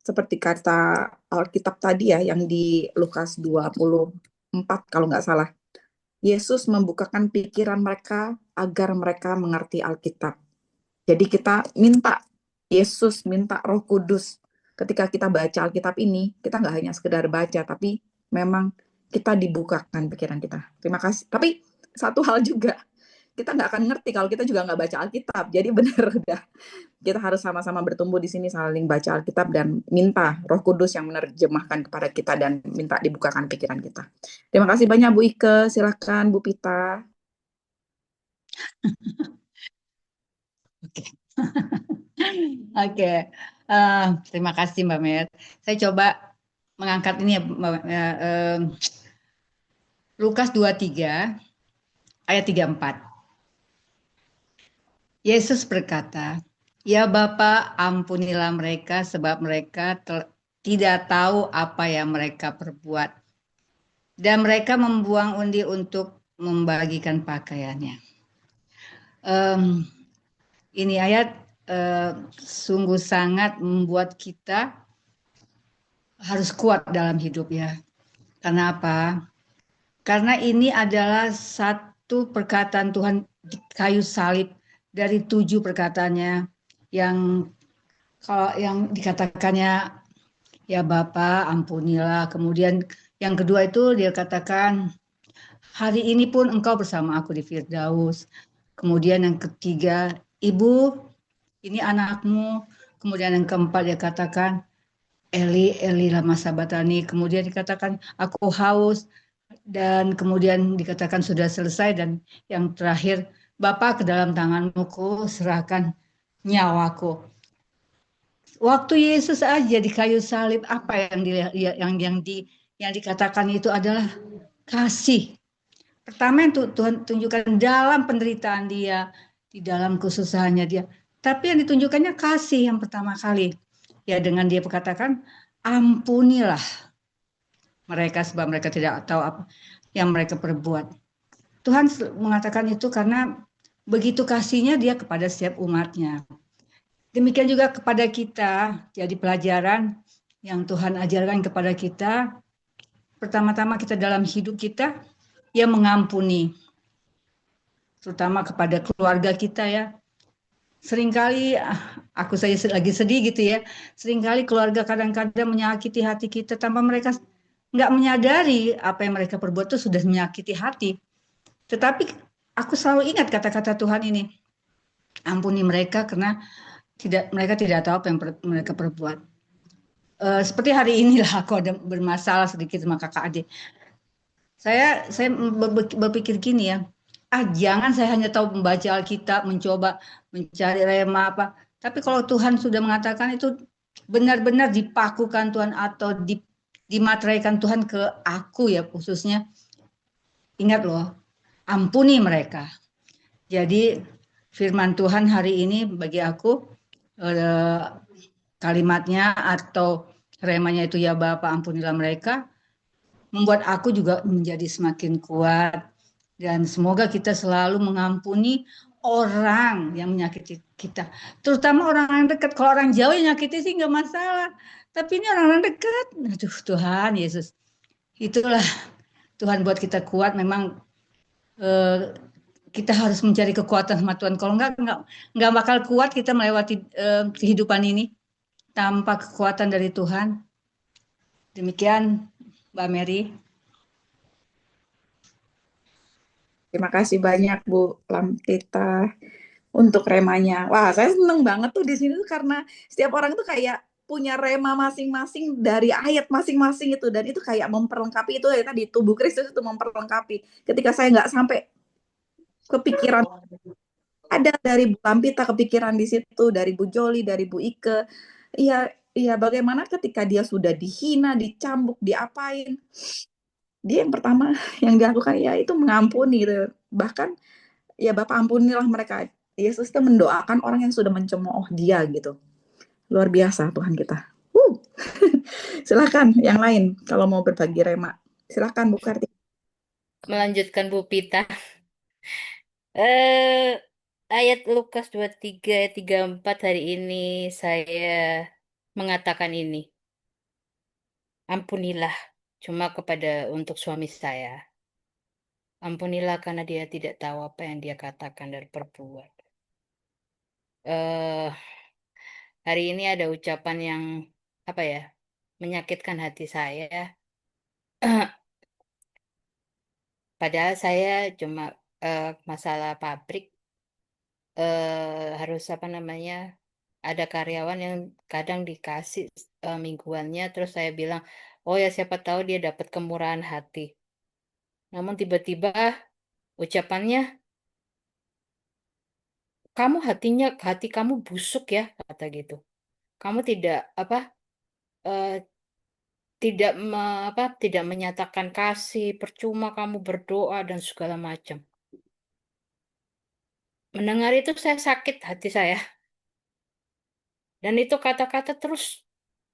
seperti kata Alkitab tadi ya yang di Lukas 24 kalau nggak salah. Yesus membukakan pikiran mereka agar mereka mengerti Alkitab. Jadi kita minta Yesus, minta Roh Kudus. Ketika kita baca Alkitab ini, kita nggak hanya sekedar baca, tapi memang kita dibukakan pikiran kita. Terima kasih. Tapi satu hal juga, kita nggak akan ngerti kalau kita juga nggak baca Alkitab. Jadi benar udah, kita harus sama-sama bertumbuh di sini, saling baca Alkitab dan minta Roh Kudus yang menerjemahkan kepada kita dan minta dibukakan pikiran kita. Terima kasih banyak Bu Ike. Silakan Bu Pita. Oke. Oke. Terima kasih Mbak Mer. Saya coba mengangkat ini ya, Lukas 23 ayat 34. Yesus berkata, "Ya Bapa, ampunilah mereka sebab mereka tidak tahu apa yang mereka perbuat." Dan mereka membuang undi untuk membagikan pakaiannya. Ini ayat sungguh sangat membuat kita harus kuat dalam hidup ya. Karena apa? Karena ini adalah itu perkataan Tuhan di kayu salib dari 7 perkataannya yang kalau yang dikatakannya ya Bapa ampunilah. Kemudian yang kedua itu dia katakan hari ini pun engkau bersama aku di Firdaus. Kemudian yang ketiga, Ibu ini anakmu. Kemudian yang keempat dia katakan Eli, Eli lama sabatani. Kemudian dikatakan aku haus. Dan kemudian dikatakan sudah selesai. Dan yang terakhir, Bapa ke dalam tanganmu ku serahkan nyawaku. Waktu Yesus aja di kayu salib, apa yang dikatakan itu adalah kasih. Pertama yang Tuhan tunjukkan dalam penderitaan dia, di dalam kesusahannya dia. Tapi yang ditunjukkannya kasih yang pertama kali. Ya dengan dia berkatakan, ampunilah mereka sebab mereka tidak tahu apa yang mereka perbuat. Tuhan mengatakan itu karena begitu kasihnya dia kepada setiap umatnya. Demikian juga kepada kita, jadi pelajaran yang Tuhan ajarkan kepada kita. Pertama-tama kita dalam hidup kita, ya mengampuni. Terutama kepada keluarga kita ya. Seringkali, aku saya lagi sedih gitu ya, seringkali keluarga kadang-kadang menyakiti hati kita tanpa mereka nggak menyadari apa yang mereka perbuat itu sudah menyakiti hati. Tetapi aku selalu ingat kata-kata Tuhan ini, ampuni mereka karena mereka tidak tahu apa yang mereka perbuat. Seperti hari inilah aku ada bermasalah sedikit sama kakak adik. Saya berpikir gini ya, jangan saya hanya tahu membaca Alkitab, mencoba mencari rema apa. Tapi kalau Tuhan sudah mengatakan itu benar-benar dipakukan Tuhan atau dimateraikan Tuhan ke aku ya khususnya, ingat loh, ampuni mereka. Jadi firman Tuhan hari ini bagi aku, kalimatnya atau remanya itu ya Bapa ampunilah mereka, membuat aku juga menjadi semakin kuat. Dan semoga kita selalu mengampuni orang yang menyakiti kita. Terutama orang yang dekat. Kalau orang jauh yang nyakiti sih nggak masalah. Tapi ini orang dekat. Aduh Tuhan Yesus. Itulah Tuhan buat kita kuat. Memang kita harus mencari kekuatan sama Tuhan. Kalau nggak bakal kuat kita melewati kehidupan ini tanpa kekuatan dari Tuhan. Demikian Mbak Mary. Terima kasih banyak Bu Lamtita untuk remanya. Wah, saya seneng banget tuh di sini tuh karena setiap orang tuh kayak punya rema masing-masing dari ayat masing-masing itu, dan itu kayak memperlengkapi itu ya tadi tubuh Kristus itu memperlengkapi. Ketika saya nggak sampai kepikiran, ada dari Bu Lamtita kepikiran di situ, dari Bu Joli, dari Bu Ike. Iya, bagaimana ketika dia sudah dihina, dicambuk, diapain, dia yang pertama yang dilakukan ya itu mengampuni gitu. Bahkan ya Bapak ampunilah mereka. Yesus itu mendoakan orang yang sudah mencemooh dia gitu. Luar biasa Tuhan kita. Silakan yang lain kalau mau berbagi rema. Silakan Bu Kartika. Melanjutkan Bu Pita. Ayat Lukas 23 ayat 34 hari ini saya mengatakan ini. Ampunilah cuma untuk suami saya. Ampunilah karena dia tidak tahu apa yang dia katakan dan perbuat. Hari ini ada ucapan yang apa ya, menyakitkan hati saya. Padahal saya cuma masalah pabrik harus apa namanya, ada karyawan yang kadang dikasih mingguannya, terus saya bilang, oh ya siapa tahu dia dapat kemurahan hati. Namun tiba-tiba ucapannya, hati kamu busuk ya, kata gitu. Kamu tidak tidak menyatakan kasih, percuma kamu berdoa dan segala macam. Mendengar itu saya sakit hati saya. Dan itu kata-kata terus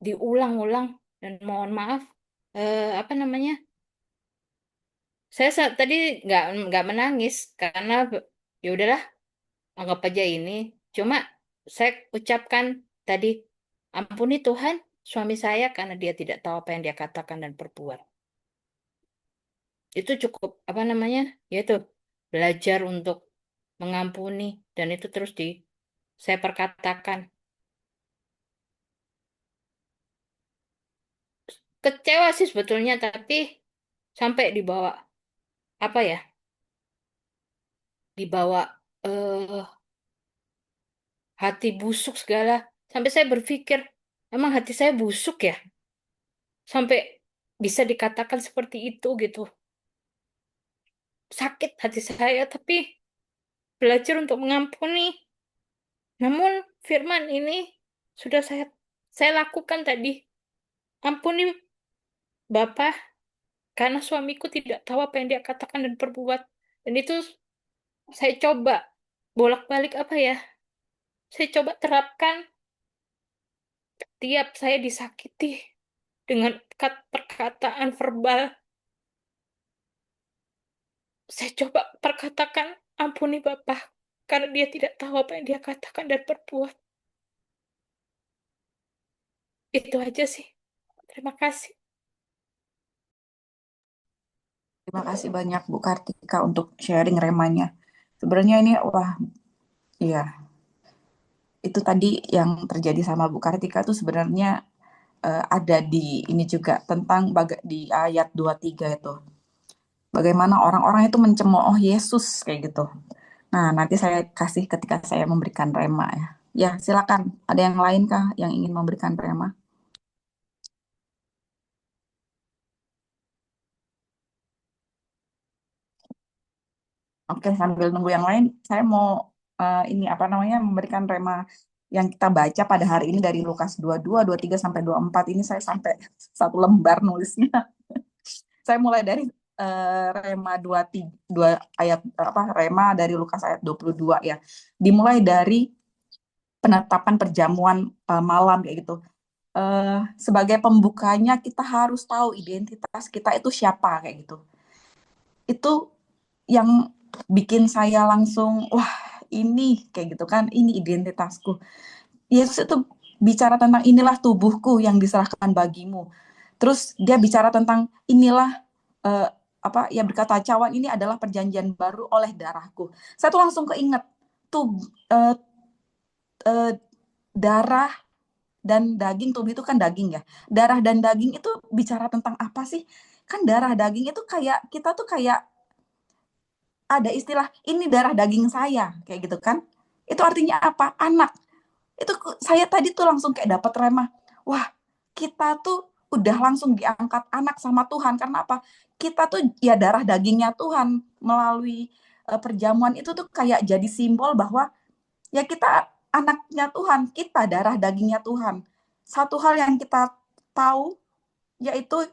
diulang-ulang, dan mohon maaf, saya tadi nggak menangis karena ya udahlah, anggap aja ini. Cuma saya ucapkan tadi, ampuni Tuhan suami saya karena dia tidak tahu apa yang dia katakan dan perbuat. Itu cukup yaitu belajar untuk mengampuni, dan itu terus saya perkatakan. Kecewa sih sebetulnya, tapi sampai dibawa apa ya? Dibawa hati busuk segala. Sampai saya berpikir, emang hati saya busuk ya? Sampai bisa dikatakan seperti itu gitu. Sakit hati saya, tapi belajar untuk mengampuni. Namun firman ini sudah saya lakukan tadi. Ampuni Bapak, karena suamiku tidak tahu apa yang dia katakan dan perbuat. Dan itu saya coba bolak-balik apa ya? Saya coba terapkan tiap saya disakiti dengan perkataan verbal. Saya coba perkatakan, ampuni Bapak, karena dia tidak tahu apa yang dia katakan dan perbuat. Itu aja sih. Terima kasih. Terima kasih banyak Bu Kartika untuk sharing remanya. Sebenarnya ini wah, iya. Itu tadi yang terjadi sama Bu Kartika tuh sebenarnya ada di ini juga tentang di ayat 23 itu. Bagaimana orang-orang itu mencemooh Yesus kayak gitu. Nah, nanti saya kasih ketika saya memberikan rema ya. Ya, silakan. Ada yang lain kah yang ingin memberikan rema? Oke, sambil nunggu yang lain, saya mau ini apa namanya memberikan rema yang kita baca pada hari ini dari Lukas 22, 23 sampai 24. Ini saya sampai satu lembar nulisnya. Saya mulai dari rema 2 ayat apa rema dari Lukas ayat 22 ya. Dimulai dari penetapan perjamuan malam kayak gitu. Sebagai pembukanya kita harus tahu identitas kita itu siapa kayak gitu. Itu yang bikin saya langsung wah ini kayak gitu kan, ini identitasku. Yesus itu bicara tentang inilah tubuhku yang diserahkan bagimu. Terus dia bicara tentang inilah apa ya berkata cawan ini adalah perjanjian baru oleh darahku. Saya tuh langsung keinget tuh darah dan daging, tubuh itu kan daging ya. Darah dan daging itu bicara tentang apa sih? Kan darah daging itu kayak kita tuh kayak ada istilah ini darah daging saya kayak gitu kan. Itu artinya apa? Anak. Itu saya tadi tuh langsung kayak dapat remah. Wah, kita tuh udah langsung diangkat anak sama Tuhan karena apa? Kita tuh ya darah dagingnya Tuhan melalui perjamuan itu tuh kayak jadi simbol bahwa ya kita anaknya Tuhan, kita darah dagingnya Tuhan. Satu hal yang kita tahu yaitu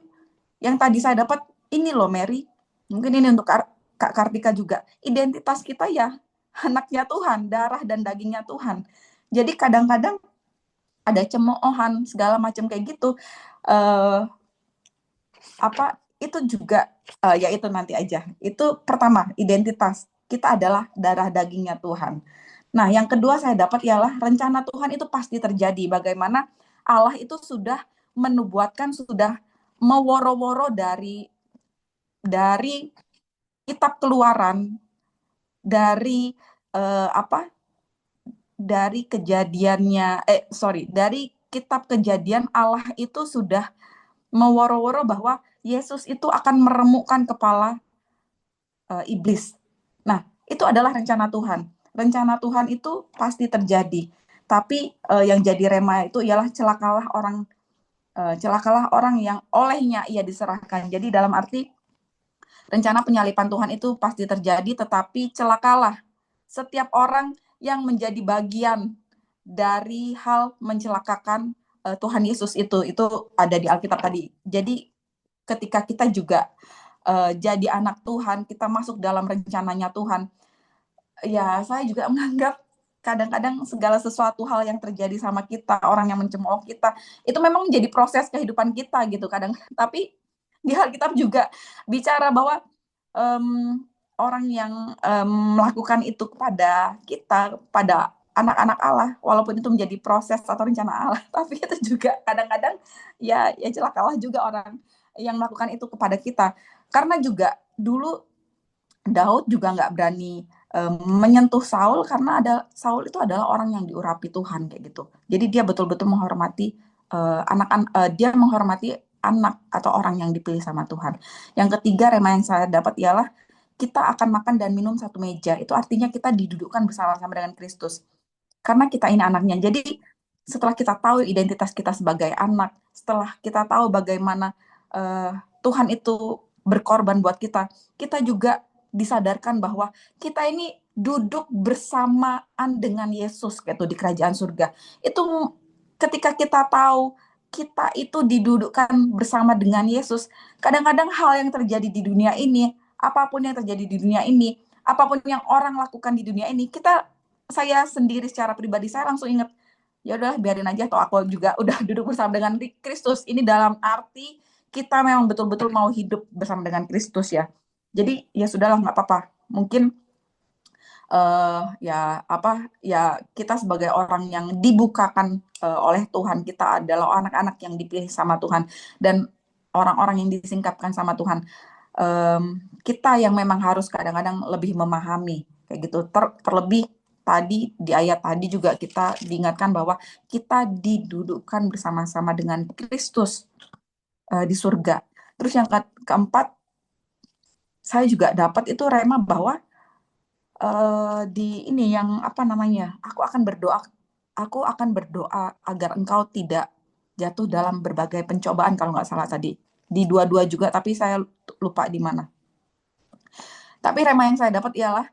yang tadi saya dapat ini loh Mary, mungkin ini untuk Kak Kartika juga, identitas kita ya anaknya Tuhan, darah dan dagingnya Tuhan. Jadi kadang-kadang ada cemoohan segala macam kayak gitu. Apa itu juga ya itu nanti aja. Itu pertama, identitas. Kita adalah darah dagingnya Tuhan. Nah, yang kedua saya dapat ialah rencana Tuhan itu pasti terjadi. Bagaimana Allah itu sudah menubuatkan, sudah meworo-woro dari kitab Keluaran, dari dari kejadiannya dari kitab Kejadian Allah itu sudah meworo-woro bahwa Yesus itu akan meremukkan kepala iblis. Nah, itu adalah rencana Tuhan. Rencana Tuhan itu pasti terjadi. Tapi yang jadi rema itu ialah celakalah orang yang olehnya ia diserahkan. Jadi dalam arti rencana penyalipan Tuhan itu pasti terjadi, tetapi celakalah setiap orang yang menjadi bagian dari hal mencelakakan Tuhan Yesus itu ada di Alkitab tadi. Jadi ketika kita juga jadi anak Tuhan, kita masuk dalam rencananya Tuhan. Ya, saya juga menganggap kadang-kadang segala sesuatu hal yang terjadi sama kita, orang yang mencemooh kita, itu memang menjadi proses kehidupan kita gitu kadang. Tapi di Alkitab juga bicara bahwa orang yang melakukan itu kepada kita, pada anak-anak Allah, walaupun itu menjadi proses atau rencana Allah, tapi itu juga kadang-kadang ya celakalah juga orang yang melakukan itu kepada kita. Karena juga dulu Daud juga nggak berani menyentuh Saul karena Saul itu adalah orang yang diurapi Tuhan kayak gitu. Jadi dia betul-betul menghormati dia menghormati anak atau orang yang dipilih sama Tuhan. Yang ketiga rema yang saya dapat ialah kita akan makan dan minum satu meja. Itu artinya kita didudukkan bersama-sama dengan Kristus. Karena kita ini anaknya. Jadi setelah kita tahu identitas kita sebagai anak, setelah kita tahu bagaimana Tuhan itu berkorban buat kita juga disadarkan bahwa kita ini duduk bersamaan dengan Yesus gitu di kerajaan surga. Itu ketika kita tahu kita itu didudukkan bersama dengan Yesus, kadang-kadang hal yang terjadi di dunia ini, apapun yang terjadi di dunia ini, apapun yang orang lakukan di dunia ini, saya sendiri secara pribadi saya langsung ingat, ya udah biarin aja, toh aku juga udah duduk bersama dengan Kristus. Ini dalam arti kita memang betul-betul mau hidup bersama dengan Kristus ya. Jadi ya sudahlah, nggak apa-apa. Mungkin ya kita sebagai orang yang dibukakan oleh Tuhan, kita adalah anak-anak yang dipilih sama Tuhan dan orang-orang yang disingkapkan sama Tuhan. Kita yang memang harus kadang-kadang lebih memahami kayak gitu. Terlebih tadi di ayat tadi juga kita diingatkan bahwa kita didudukkan bersama-sama dengan Kristus di surga. Terus yang keempat, saya juga dapat itu rema bahwa di ini yang apa namanya, aku akan berdoa agar engkau tidak jatuh dalam berbagai pencobaan, kalau nggak salah tadi di 22 juga, tapi saya lupa di mana. Tapi rema yang saya dapat ialah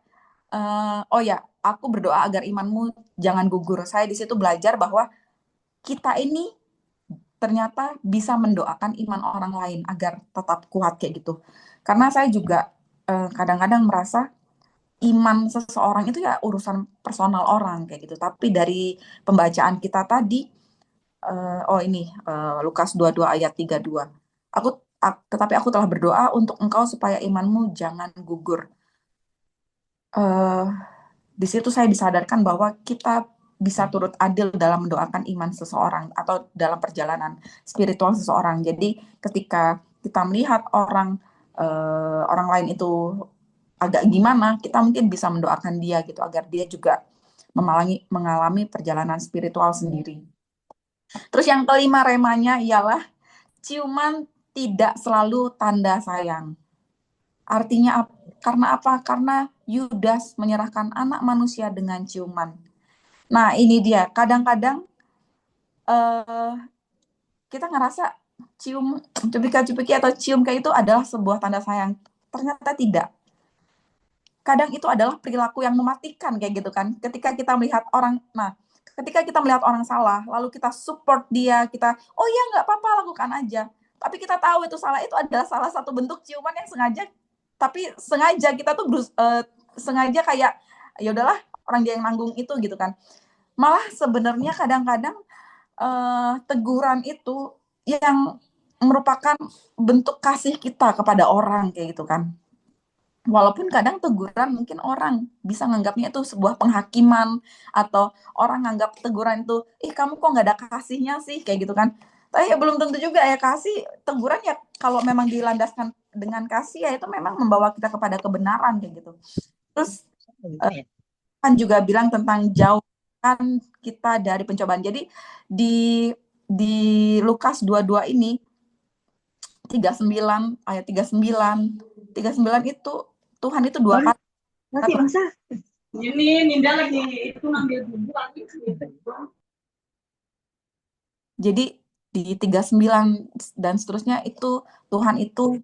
aku berdoa agar imanmu jangan gugur. Saya di situ belajar bahwa kita ini ternyata bisa mendoakan iman orang lain agar tetap kuat kayak gitu. Karena saya juga kadang-kadang merasa iman seseorang itu ya urusan personal orang kayak gitu. Tapi dari pembacaan kita tadi, Lukas 22 ayat 32. Tetapi aku telah berdoa untuk engkau supaya imanmu jangan gugur. Di situ saya disadarkan bahwa kita bisa turut adil dalam mendoakan iman seseorang atau dalam perjalanan spiritual seseorang. Jadi ketika kita melihat orang lain itu agak gimana, kita mungkin bisa mendoakan dia gitu agar dia juga mengalami perjalanan spiritual sendiri. Terus yang kelima remanya ialah ciuman tidak selalu tanda sayang. Artinya karena apa? Karena Yudas menyerahkan anak manusia dengan ciuman. Nah ini dia, kadang-kadang kita ngerasa cium, cupika-cupiki atau cium kayak itu adalah sebuah tanda sayang. Ternyata tidak. Kadang itu adalah perilaku yang mematikan kayak gitu kan. Ketika kita melihat orang salah, lalu kita support dia, kita, oh ya nggak apa-apa, lakukan aja. Tapi kita tahu itu salah, itu adalah salah satu bentuk ciuman yang sengaja kita tuh sengaja kayak, ya udahlah, orang dia yang nanggung itu gitu kan. Malah sebenarnya kadang-kadang teguran itu yang merupakan bentuk kasih kita kepada orang kayak gitu kan. Walaupun kadang teguran mungkin orang bisa nganggapnya itu sebuah penghakiman, atau orang nganggap teguran itu, kamu kok nggak ada kasihnya sih, kayak gitu kan. Tapi ya belum tentu juga ya, teguran ya kalau memang dilandaskan dengan kasih ya itu memang membawa kita kepada kebenaran kayak gitu. Terus kan juga bilang tentang jauhkan kita dari pencobaan. Jadi di Lukas 22 ini 39 ayat 39 itu Tuhan itu dua kali. Ini Ninda lagi itu ngambil bumbu lagi. Jadi di 39 dan seterusnya itu Tuhan itu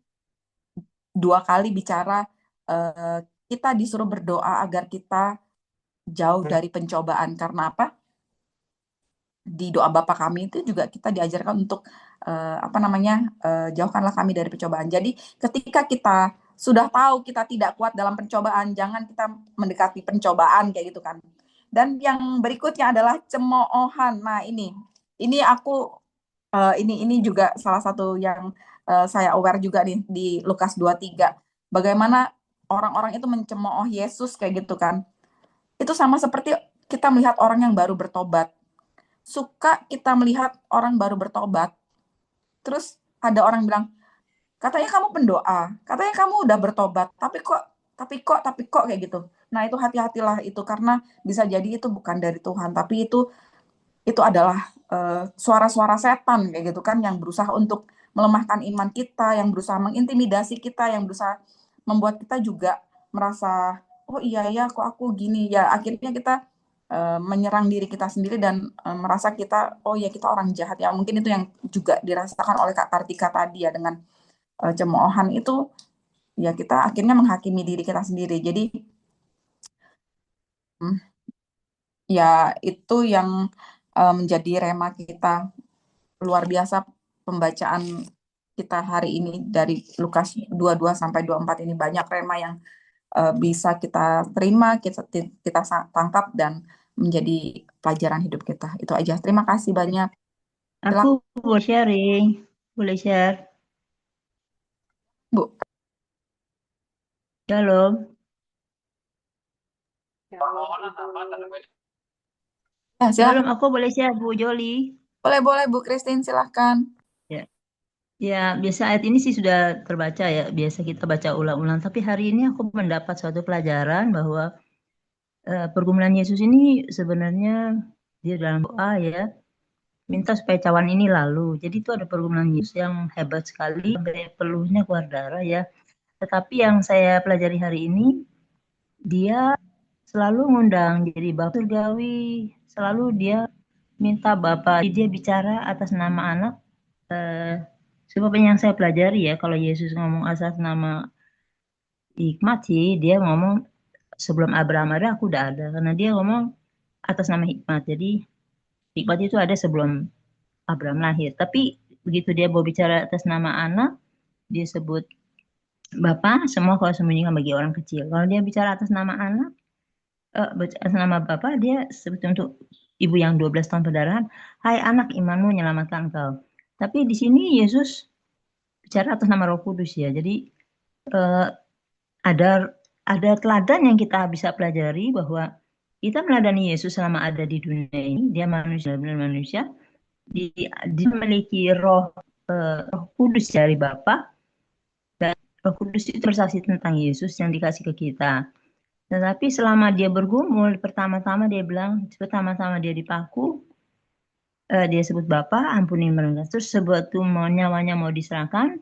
dua kali bicara kita disuruh berdoa agar kita jauh dari pencobaan. Karena apa? Di doa Bapa kami itu juga kita diajarkan untuk jauhkanlah kami dari pencobaan. Jadi ketika kita sudah tahu kita tidak kuat dalam pencobaan, jangan kita mendekati pencobaan kayak gitu kan. Dan yang berikutnya adalah cemoohan. Nah ini juga salah satu yang saya aware juga nih di Lukas 23. Bagaimana orang-orang itu mencemooh Yesus kayak gitu kan. Itu sama seperti kita melihat orang yang baru bertobat. Suka kita melihat orang baru bertobat, terus ada orang bilang, katanya kamu pendoa, katanya kamu udah bertobat, tapi kok tapi kok kayak gitu. Nah, itu hati-hatilah itu, karena bisa jadi itu bukan dari Tuhan, tapi itu adalah suara-suara setan kayak gitu kan, yang berusaha untuk melemahkan iman kita, yang berusaha mengintimidasi kita, yang berusaha membuat kita juga merasa, oh iya ya kok aku gini ya, akhirnya kita menyerang diri kita sendiri dan merasa kita, oh ya kita orang jahat ya. Mungkin itu yang juga dirasakan oleh Kak Kartika tadi ya, dengan cemoohan itu ya kita akhirnya menghakimi diri kita sendiri. Jadi ya itu yang menjadi rema kita. Luar biasa pembacaan kita hari ini dari Lukas 22 sampai 24 ini, banyak rema yang bisa kita terima, kita tangkap dan menjadi pelajaran hidup kita. Itu aja. Terima kasih banyak. Aku mau sharing. Boleh share? Bu. Shalom. Ya, Shalom, aku boleh share, Bu Joli. Boleh Bu Christine, silahkan. Ya, biasa ayat ini sih sudah terbaca ya. Biasa kita baca ulang-ulang. Tapi hari ini aku mendapat suatu pelajaran bahwa pergumulan Yesus ini sebenarnya dia dalam doa ya, minta supaya cawan ini lalu. Jadi itu ada pergumulan Yesus yang hebat sekali, sampai peluhnya keluar darah ya. Tetapi yang saya pelajari hari ini, dia selalu ngundang jadi Bapa Surgawi, selalu dia minta Bapa, dia bicara atas nama anak. Sebab yang saya pelajari ya, kalau Yesus ngomong atas nama hikmat sih, dia ngomong sebelum Abraham ada, aku udah ada. Karena dia ngomong atas nama hikmat. Jadi hikmat itu ada sebelum Abraham lahir. Tapi begitu dia mau bicara atas nama anak, dia sebut Bapa, semua kalau sembunyikan bagi orang kecil. Kalau dia bicara atas nama anak, atas nama Bapa, dia sebut untuk ibu yang 12 tahun perdarahan, hai anak, imanmu menyelamatkan engkau. Tapi di sini Yesus bicara atas nama Roh Kudus ya. Jadi ada teladan yang kita bisa pelajari bahwa kita meladani Yesus selama ada di dunia ini. Dia manusia, benar manusia. Dia memiliki roh kudus dari Bapa, dan Roh Kudus itu bersaksi tentang Yesus yang dikasih ke kita. Tetapi selama dia bergumul, pertama-tama dia bilang, pertama-tama dia dipaku, dia sebut Bapa, ampuni mereka. Terus sebelum nyawanya mau diserahkan,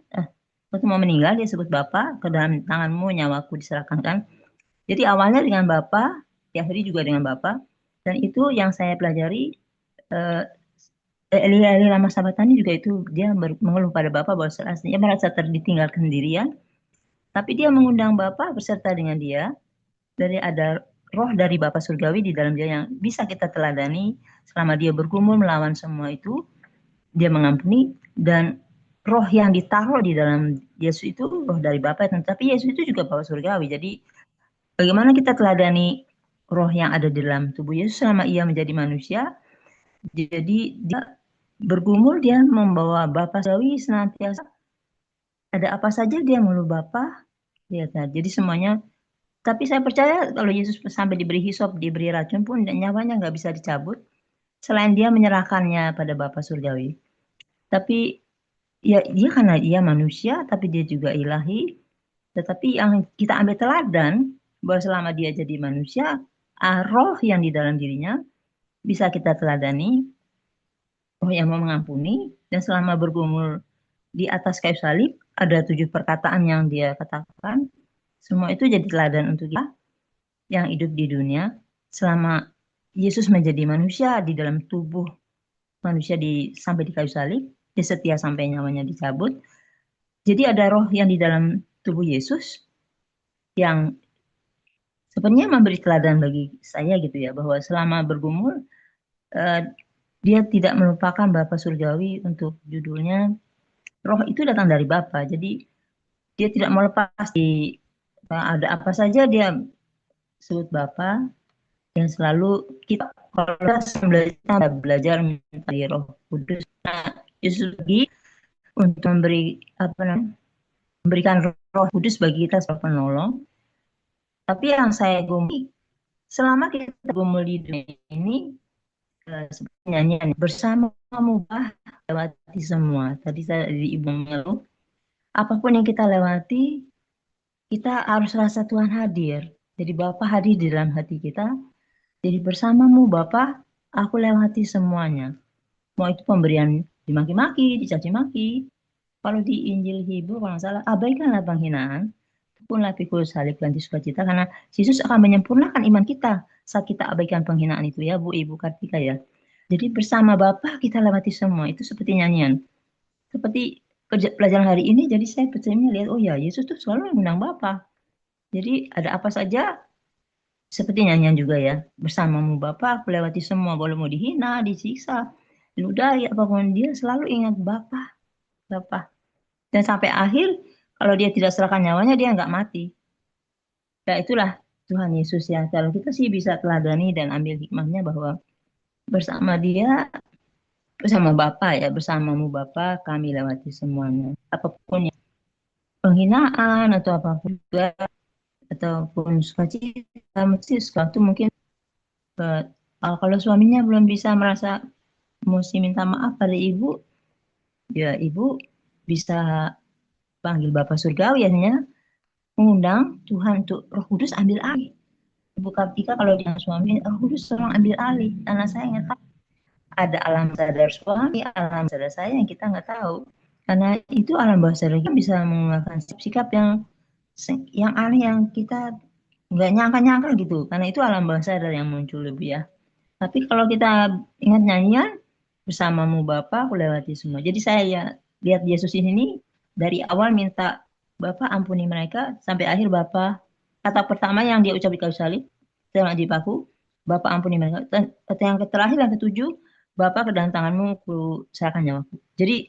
waktu mau meninggal dia sebut Bapa, ke dalam tanganmu nyawaku diserahkan kan. Jadi awalnya dengan Bapa, diakhiri juga dengan Bapa, dan itu yang saya pelajari. Elia lama sahabatani juga itu dia mengeluh pada Bapa bahwa dia merasa ditinggalkan sendirian, tapi dia mengundang Bapa beserta dengan dia. Dari ada roh dari Bapa Surgawi di dalam dia yang bisa kita teladani selama dia bergumul melawan semua itu, dia mengampuni, dan roh yang ditaruh di dalam Yesus itu roh dari Bapa, tapi Yesus itu juga Bapa Surgawi. Jadi bagaimana kita teladani roh yang ada di dalam tubuh Yesus selama ia menjadi manusia. Jadi dia bergumul, dia membawa Bapa Surgawi senantiasa. Ada apa saja dia melulu Bapa. Jadi semuanya. Tapi saya percaya kalau Yesus sampai diberi hisop, diberi racun pun nyawanya nggak bisa dicabut selain dia menyerahkannya pada Bapa Surgawi. Tapi ya dia karena ia manusia, tapi dia juga ilahi. Tetapi yang kita ambil teladan bahwa selama dia jadi manusia, roh yang di dalam dirinya bisa kita teladani, roh yang mau mengampuni, dan selama bergumul di atas kayu salib ada 7 perkataan yang dia katakan. Semua itu jadi teladan untuk kita yang hidup di dunia. Selama Yesus menjadi manusia di dalam tubuh manusia sampai di kayu salib, dia setia sampai nyawanya dicabut. Jadi ada roh yang di dalam tubuh Yesus yang sebenarnya memberi teladan bagi saya gitu ya, bahwa selama bergumul dia tidak melupakan Bapa Surgawi. Untuk judulnya roh itu datang dari Bapa. Jadi dia tidak mau lepas ada apa saja dia sebut Bapa, dan selalu kita kalau kita belajar dari Roh Kudus. Nah, Yesus lagi untuk memberikan Roh Kudus bagi kita sebagai penolong. Tapi yang saya gumuli selama kita gumul di dunia ini, nyanyian bersamamu lewati semua. Tadi saya di Ibu mengeluh, apapun yang kita lewati, kita harus rasa Tuhan hadir. Jadi Bapa hadir di dalam hati kita. Jadi bersamamu Bapa, aku lewati semuanya. Mau itu pemberian dimaki-maki, dicaci maki. Kalau di Injil Hebrew, kalau nggak salah, abaikanlah penghinaan, punlah pikul salib ganti sukacita, karena Yesus akan menyempurnakan iman kita saat kita abaikan penghinaan itu ya, Bu Ibu Kartika ya. Jadi bersama Bapa kita lewati semua, itu seperti nyanyian. Seperti pelajaran hari ini, jadi saya percaya lihat, oh ya, Yesus tuh selalu mengundang Bapa. Jadi ada apa saja, seperti nyanyian juga ya, bersamamu Bapa aku lewati semua, boleh mau dihina, disiksa, diludahi, apapun dia selalu ingat Bapa. Dan sampai akhir, kalau dia tidak serahkan nyawanya, dia nggak mati. Ya itulah Tuhan Yesus ya. Kalau kita sih bisa teladani dan ambil hikmahnya bahwa bersama dia, bersama Bapa ya, bersamamu Bapa, kami lewati semuanya. Apapun yang penghinaan atau apapun juga, ataupun sukacita, mesti sesuatu mungkin kalau suaminya belum bisa merasa mesti minta maaf pada ibu, ya ibu bisa panggil Bapa Surgawi ya, mengundang Tuhan untuk Roh Kudus ambil alih. Ibu Kartika kalau dengan suami, Roh Kudus tolong ambil alih. Karena saya nggak tahu ada alam sadar suami, alam sadar saya yang kita nggak tahu. Karena itu alam bawah sadar kita bisa mengeluarkan sikap yang aneh yang kita nggak nyangka-nyangka gitu. Karena itu alam bawah sadar yang muncul lebih ya. Tapi kalau kita ingat nyanyian, bersamamu Bapa aku lewati semua. Jadi saya ya lihat Yesus ini dari awal minta Bapa ampuni mereka sampai akhir Bapa, kata pertama yang dia ucap di kayu salib, saya wajib aku, Bapa ampuni mereka. Dan kata yang terakhir yang ketujuh, Bapa ke dalam tanganmu ku serahkan nyawaku. Jadi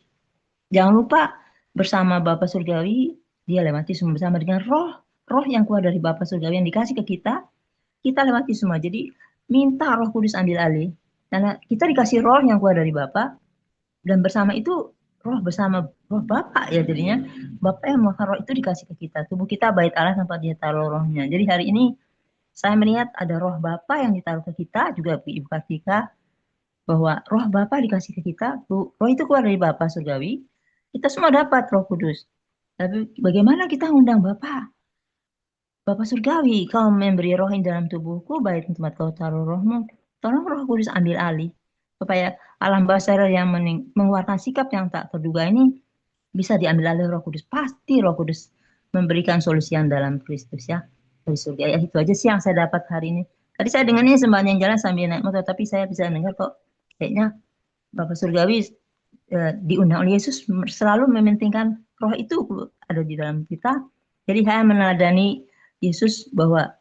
jangan lupa bersama Bapa Surgawi dia lewati semua, bersama dengan roh yang keluar dari Bapa Surgawi yang dikasih ke kita lewati semua. Jadi minta Roh Kudus ambil alih. Karena kita dikasih roh yang keluar dari Bapa, dan bersama itu roh bersama roh Bapa ya, jadinya Bapa yang melakukan roh itu dikasih ke kita. Tubuh kita bait Allah tempat dia taruh rohnya. Jadi hari ini saya melihat ada roh Bapa yang ditaruh ke kita, juga Ibu Kartika, bahwa roh Bapa dikasih ke kita, roh itu keluar dari Bapa Surgawi, kita semua dapat Roh Kudus. Tapi bagaimana kita undang Bapa? Bapa Surgawi, kau memberi roh di dalam tubuhku, baik tempat kau taruh rohmu. Tolong Roh Kudus ambil alih, supaya alam bawah sadar yang mengeluarkan sikap yang tak terduga ini bisa diambil alih Roh Kudus. Pasti Roh Kudus memberikan solusi yang dalam Kristus ya, dari surga ya. Itu aja sih yang saya dapat hari ini. Tadi saya dengarnya sembahyang jalan sambil naik motor, tapi saya bisa dengar kok kayaknya Bapak Surgawi diundang oleh Yesus selalu mementingkan roh itu ada di dalam kita. Jadi saya meneladani Yesus bahwa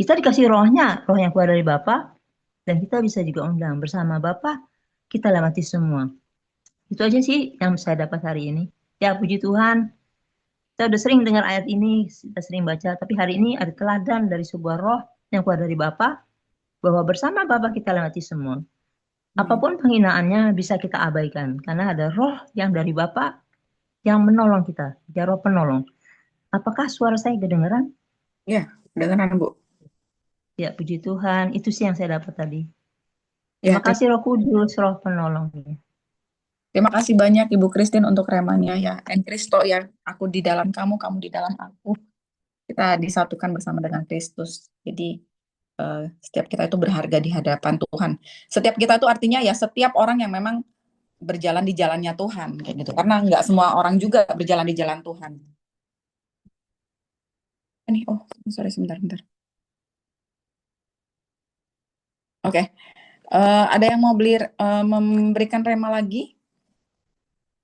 kita dikasih rohnya, roh yang keluar dari Bapa, dan kita bisa juga undang bersama Bapa, kita lewati semua. Itu aja sih yang saya dapat hari ini. Ya puji Tuhan, kita udah sering dengar ayat ini, kita sering baca, tapi hari ini ada teladan dari sebuah roh yang keluar dari Bapa, bahwa bersama Bapa kita lewati semua. Apapun penghinaannya bisa kita abaikan, karena ada roh yang dari Bapa yang menolong kita, ya roh penolong. Apakah suara saya kedengaran? Ya, kedengaran Bu. Ya, puji Tuhan. Itu sih yang saya dapat tadi. Ya, Terima kasih Roh Kudus, Roh penolong. terima kasih banyak Ibu Christine untuk remannya ya. En Kristo ya, aku di dalam kamu, kamu di dalam aku. Kita disatukan bersama dengan Kristus. Jadi setiap kita itu berharga di hadapan Tuhan. Setiap kita itu artinya ya setiap orang yang memang berjalan di jalannya Tuhan kayak gitu. Karena nggak semua orang juga berjalan di jalan Tuhan. Ini sorry sebentar. Oke. Ada yang mau memberikan rema lagi?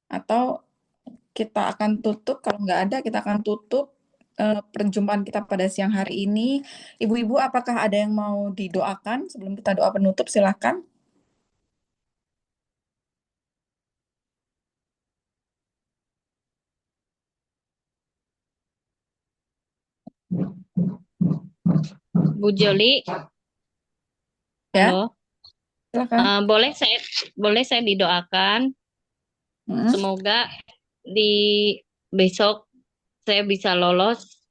Atau kita akan tutup? Kalau nggak ada, kita akan tutup perjumpaan kita pada siang hari ini. Ibu-ibu, apakah ada yang mau didoakan sebelum kita doa penutup? Silakan. Bu Joli, Ya, halo. silakan. Boleh saya didoakan. Semoga di besok saya bisa lolos.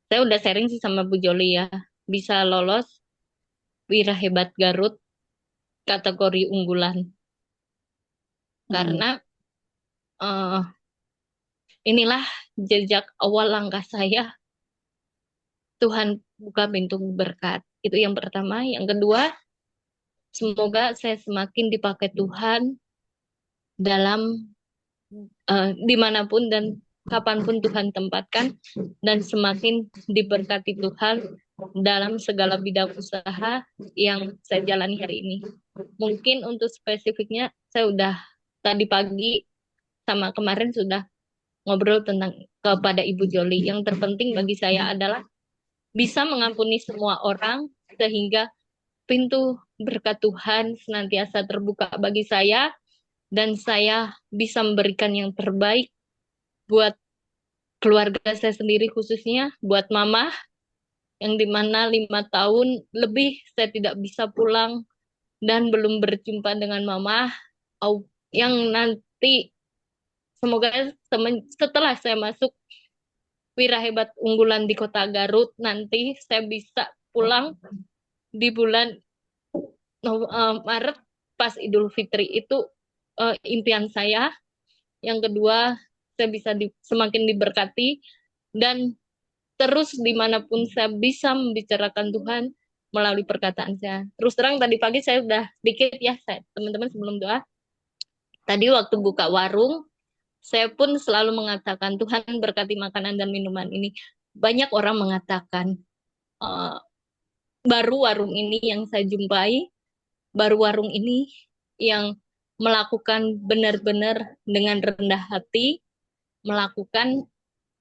Saya udah sharing sih sama Bu Joli ya, bisa lolos Wira Hebat Garut kategori unggulan. Karena inilah jejak awal langkah saya Tuhan buka pintu berkat. Itu yang pertama. Yang kedua, semoga saya semakin dipakai Tuhan dalam dimanapun dan kapanpun Tuhan tempatkan, dan semakin diberkati Tuhan dalam segala bidang usaha yang saya jalani hari ini. Mungkin untuk spesifiknya saya udah tadi pagi sama kemarin sudah ngobrol tentang kepada Ibu Joli. Yang terpenting bagi saya adalah bisa mengampuni semua orang sehingga pintu berkat Tuhan senantiasa terbuka bagi saya, dan saya bisa memberikan yang terbaik buat keluarga saya sendiri, khususnya buat mama yang dimana 5 tahun lebih saya tidak bisa pulang dan belum berjumpa dengan mama, yang nanti semoga setelah saya masuk Wirahebat Unggulan di Kota Garut, nanti saya bisa pulang di bulan Maret pas Idul Fitri. Itu impian saya. Yang kedua, saya bisa semakin diberkati, dan terus dimanapun saya bisa membicarakan Tuhan melalui perkataan saya. Terus terang tadi pagi saya udah sedikit ya, teman-teman, sebelum doa. Tadi waktu buka warung, saya pun selalu mengatakan, Tuhan berkati makanan dan minuman ini. Banyak orang mengatakan, baru warung ini yang saya jumpai, baru warung ini yang melakukan benar-benar dengan rendah hati, melakukan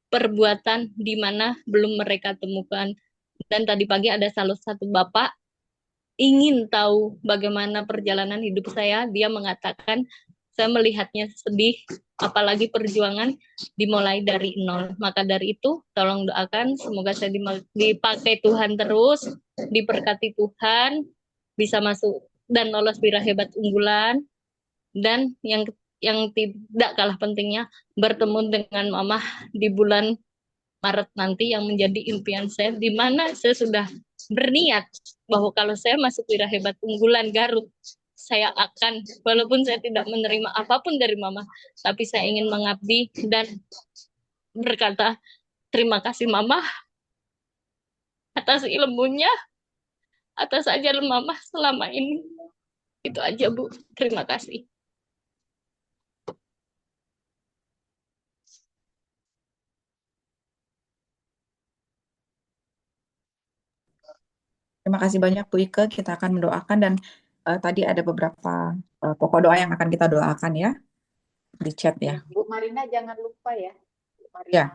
perbuatan di mana belum mereka temukan. Dan tadi pagi ada salah satu bapak ingin tahu bagaimana perjalanan hidup saya. Dia mengatakan, saya melihatnya sedih, apalagi perjuangan dimulai dari nol. Maka dari itu, tolong doakan semoga saya dipakai Tuhan terus, diberkati Tuhan, bisa masuk dan lolos Wirahebat Unggulan, dan yang tidak kalah pentingnya bertemu dengan mama di bulan Maret nanti, yang menjadi impian saya, di mana saya sudah berniat bahwa kalau saya masuk Wirahebat Unggulan Garut, saya akan, walaupun saya tidak menerima apapun dari mama, tapi saya ingin mengabdi dan berkata terima kasih mama atas ilmunya, atas ajaran mama selama ini. Itu aja, Bu. Terima kasih. Terima kasih banyak Bu Ike. Kita akan mendoakan, dan tadi ada beberapa pokok doa yang akan kita doakan ya di chat ya. Bu Marina jangan lupa ya. Bu Marina, Ya.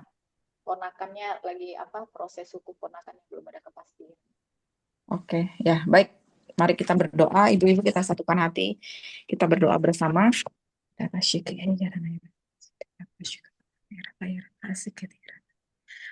ponakannya lagi proses hukum ponakannya belum ada kepastian. Oke, ya baik. Mari kita berdoa, ibu-ibu, kita satukan hati, kita berdoa bersama.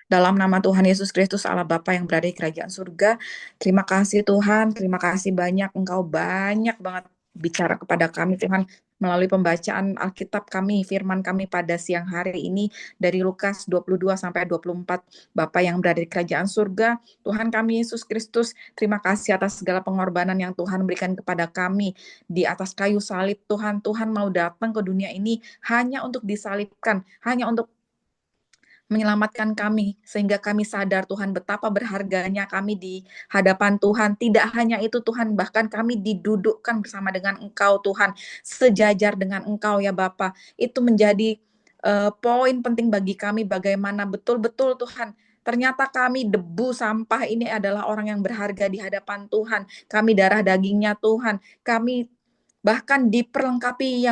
Dalam nama Tuhan Yesus Kristus, Allah Bapa yang berada di kerajaan surga, terima kasih Tuhan, terima kasih banyak, Engkau banyak banget bicara kepada kami Tuhan, melalui pembacaan Alkitab kami, firman kami pada siang hari ini, dari Lukas 22 sampai 24, Bapa yang berada di kerajaan surga, Tuhan kami Yesus Kristus, terima kasih atas segala pengorbanan yang Tuhan berikan kepada kami, di atas kayu salib Tuhan, Tuhan mau datang ke dunia ini, hanya untuk disalibkan, hanya untuk menyelamatkan kami, sehingga kami sadar Tuhan betapa berharganya kami di hadapan Tuhan. Tidak hanya itu Tuhan, bahkan kami didudukkan bersama dengan Engkau Tuhan, sejajar dengan Engkau ya Bapa. Itu menjadi poin penting bagi kami, bagaimana betul-betul Tuhan, ternyata kami debu sampah ini adalah orang yang berharga di hadapan Tuhan. Kami darah dagingnya Tuhan, kami bahkan diperlengkapi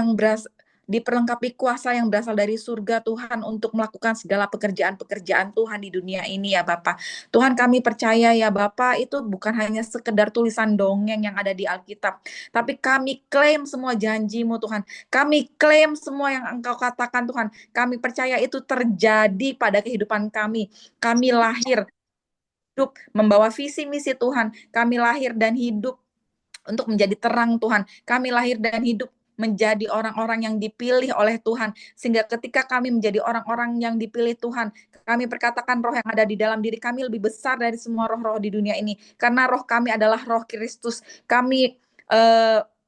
kuasa yang berasal dari surga Tuhan untuk melakukan segala pekerjaan-pekerjaan Tuhan di dunia ini ya Bapa. Tuhan, kami percaya ya Bapa, itu bukan hanya sekedar tulisan dongeng yang ada di Alkitab, tapi kami klaim semua janji-Mu Tuhan. Kami klaim semua yang Engkau katakan Tuhan. Kami percaya itu terjadi pada kehidupan kami. Kami lahir hidup membawa visi misi Tuhan. Kami lahir dan hidup untuk menjadi terang Tuhan. Kami lahir dan hidup menjadi orang-orang yang dipilih oleh Tuhan, sehingga ketika kami menjadi orang-orang yang dipilih Tuhan, kami perkatakan roh yang ada di dalam diri kami lebih besar dari semua roh-roh di dunia ini, karena roh kami adalah roh Kristus. Kami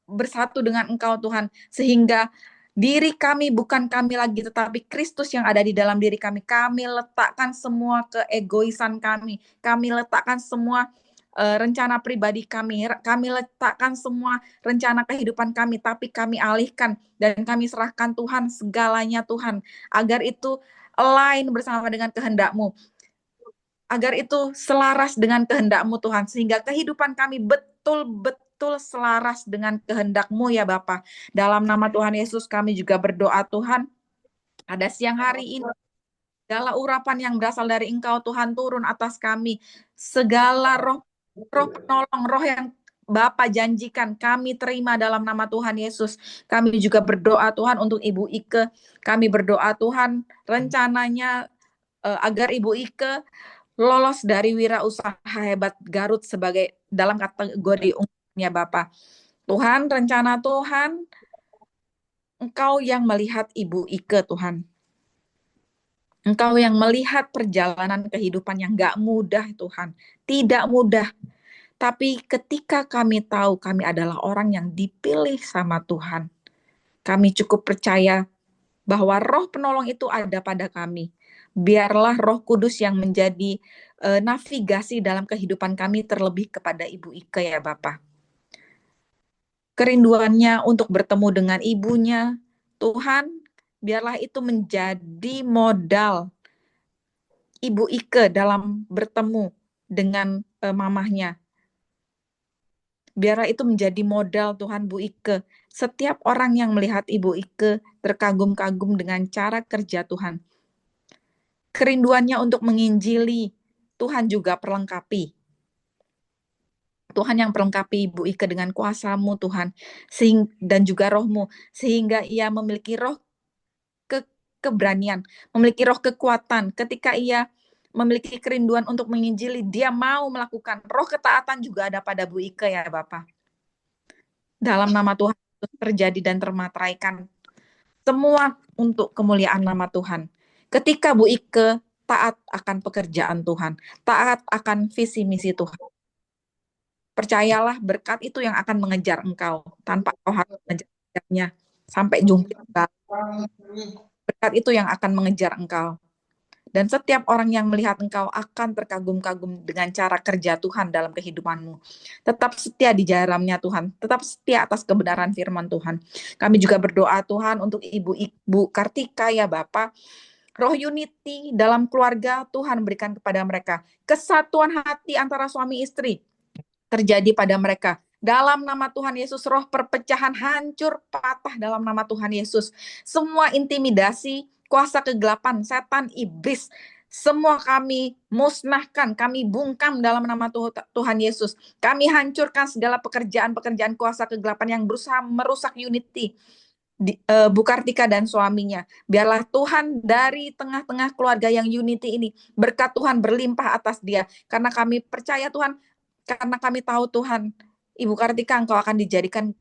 bersatu dengan Engkau Tuhan, sehingga Diri kami bukan kami lagi, tetapi Kristus yang ada di dalam diri kami. Kami letakkan semua keegoisan kami. Kami letakkan semua rencana pribadi kami. Kami letakkan semua rencana kehidupan kami. Tapi kami alihkan dan kami serahkan Tuhan segalanya Tuhan. Agar itu align bersama dengan kehendak-Mu. Agar itu selaras dengan kehendak-Mu Tuhan. Sehingga kehidupan kami betul-betul selaras dengan kehendak-Mu ya Bapa. Dalam nama Tuhan Yesus kami juga berdoa Tuhan. Pada siang hari ini, segala urapan yang berasal dari Engkau Tuhan turun atas kami. Segala roh penolong, roh yang Bapa janjikan kami terima dalam nama Tuhan Yesus. Kami juga berdoa Tuhan untuk Ibu Ike. Kami berdoa Tuhan rencananya agar Ibu Ike lolos dari wirausaha hebat Garut sebagai dalam kategori unggulannya Bapa. Tuhan, rencana Tuhan, Engkau yang melihat Ibu Ike Tuhan. Engkau yang melihat perjalanan kehidupan yang gak mudah Tuhan. Tidak mudah. Tapi ketika kami tahu kami adalah orang yang dipilih sama Tuhan, kami cukup percaya bahwa roh penolong itu ada pada kami. Biarlah Roh Kudus yang menjadi navigasi dalam kehidupan kami, terlebih kepada Ibu Ike ya Bapa. Kerinduannya untuk bertemu dengan ibunya, Tuhan, biarlah itu menjadi modal Ibu Ike dalam bertemu dengan mamahnya. Biarlah itu menjadi modal Tuhan Bu Ike. Setiap orang yang melihat Ibu Ike terkagum-kagum dengan cara kerja Tuhan. Kerinduannya untuk menginjili, Tuhan juga perlengkapi. Tuhan yang perlengkapi Ibu Ike dengan kuasa-Mu Tuhan, dan juga roh-Mu, sehingga ia memiliki roh keberanian, memiliki roh kekuatan. Ketika ia memiliki kerinduan untuk menginjili, dia mau melakukan. Roh ketaatan juga ada pada Bu Ike ya Bapak. Dalam nama Tuhan terjadi dan termateraikan. Semua untuk kemuliaan nama Tuhan. Ketika Bu Ike taat akan pekerjaan Tuhan, taat akan visi misi Tuhan, percayalah berkat itu yang akan mengejar engkau tanpa kau harus mengejarnya sampai jumpa. Berkat itu yang akan mengejar engkau. Dan setiap orang yang melihat engkau akan terkagum-kagum dengan cara kerja Tuhan dalam kehidupanmu. Tetap setia di jalannya Tuhan. Tetap setia atas kebenaran firman Tuhan. Kami juga berdoa Tuhan untuk Ibu Kartika ya Bapak. Roh unity dalam keluarga Tuhan berikan kepada mereka. Kesatuan hati antara suami istri terjadi pada mereka. Dalam nama Tuhan Yesus, roh perpecahan hancur patah dalam nama Tuhan Yesus. Semua intimidasi, kuasa kegelapan, setan, iblis, semua kami musnahkan, kami bungkam dalam nama Tuhan Yesus. Kami hancurkan segala pekerjaan-pekerjaan kuasa kegelapan yang berusaha merusak unity Bu Kartika dan suaminya. Biarlah Tuhan dari tengah-tengah keluarga yang unity ini, berkat Tuhan berlimpah atas dia. Karena kami percaya Tuhan, karena kami tahu Tuhan, Ibu Kartika engkau akan dijadikan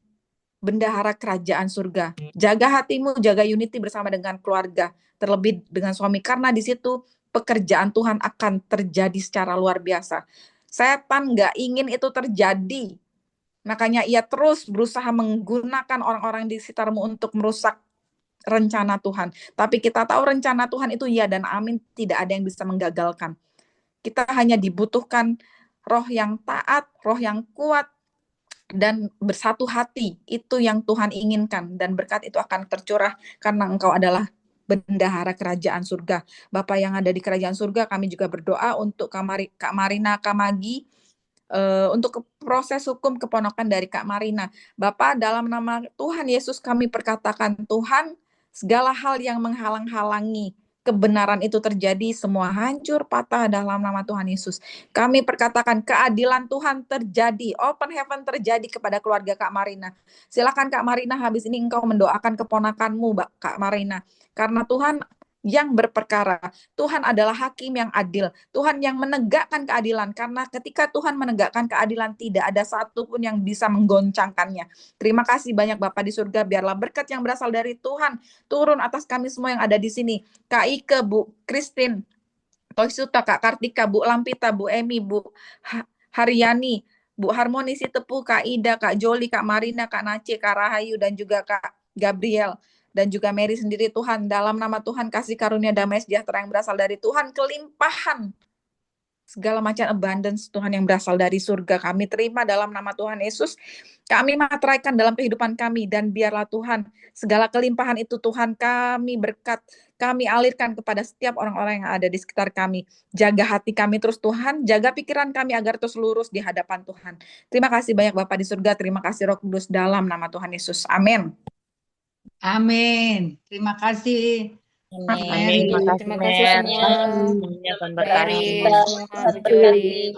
bendahara kerajaan surga. Jaga hatimu, jaga unity bersama dengan keluarga, terlebih dengan suami, karena di situ pekerjaan Tuhan akan terjadi secara luar biasa. Setan nggak ingin itu terjadi, makanya ia terus berusaha menggunakan orang-orang di sekitarmu untuk merusak rencana Tuhan. Tapi kita tahu rencana Tuhan itu ya dan amin, tidak ada yang bisa menggagalkan. Kita hanya dibutuhkan roh yang taat, roh yang kuat, dan bersatu hati. Itu yang Tuhan inginkan, dan berkat itu akan tercurah karena engkau adalah bendahara kerajaan surga. Bapak yang ada di kerajaan surga, kami juga berdoa untuk Kak Marina Kamagi, untuk proses hukum keponakan dari Kak Marina. Bapak, dalam nama Tuhan Yesus kami perkatakan, Tuhan, segala hal yang menghalang-halangi kebenaran itu terjadi, semua hancur patah dalam nama Tuhan Yesus. Kami perkatakan keadilan Tuhan terjadi, open heaven terjadi kepada keluarga Kak Marina. Silakan Kak Marina, habis ini engkau mendoakan keponakanmu Kak Marina. Karena Tuhan yang berperkara, Tuhan adalah hakim yang adil, Tuhan yang menegakkan keadilan, karena ketika Tuhan menegakkan keadilan tidak ada satupun yang bisa menggoncangkannya. Terima kasih banyak Bapak di surga, biarlah berkat yang berasal dari Tuhan turun atas kami semua yang ada di sini. Kak Ike, Bu Christine, Toysuta, Kak Kartika, Bu Lampita, Bu Emi, Bu Haryani, Bu Harmonisi Tepu, Kak Ida, Kak Joli, Kak Marina, Kak Nace, Kak Rahayu, dan juga Kak Gabriel. dan juga Mary sendiri Tuhan, dalam nama Tuhan kasih karunia damai sejahtera yang berasal dari Tuhan, kelimpahan segala macam abundance Tuhan yang berasal dari surga kami terima dalam nama Tuhan Yesus. Kami materaikan dalam kehidupan kami, dan biarlah Tuhan segala kelimpahan itu Tuhan kami berkat, kami alirkan kepada setiap orang-orang yang ada di sekitar kami. Jaga hati kami terus Tuhan, jaga pikiran kami agar terus lurus di hadapan Tuhan. Terima kasih banyak Bapa di surga, terima kasih Roh Kudus dalam nama Tuhan Yesus. Amin. Amin. Terima kasih. Amin. Terima kasih, Terima kasih Mer. semua. Tuhan akan berkati. Mari semua berjuali.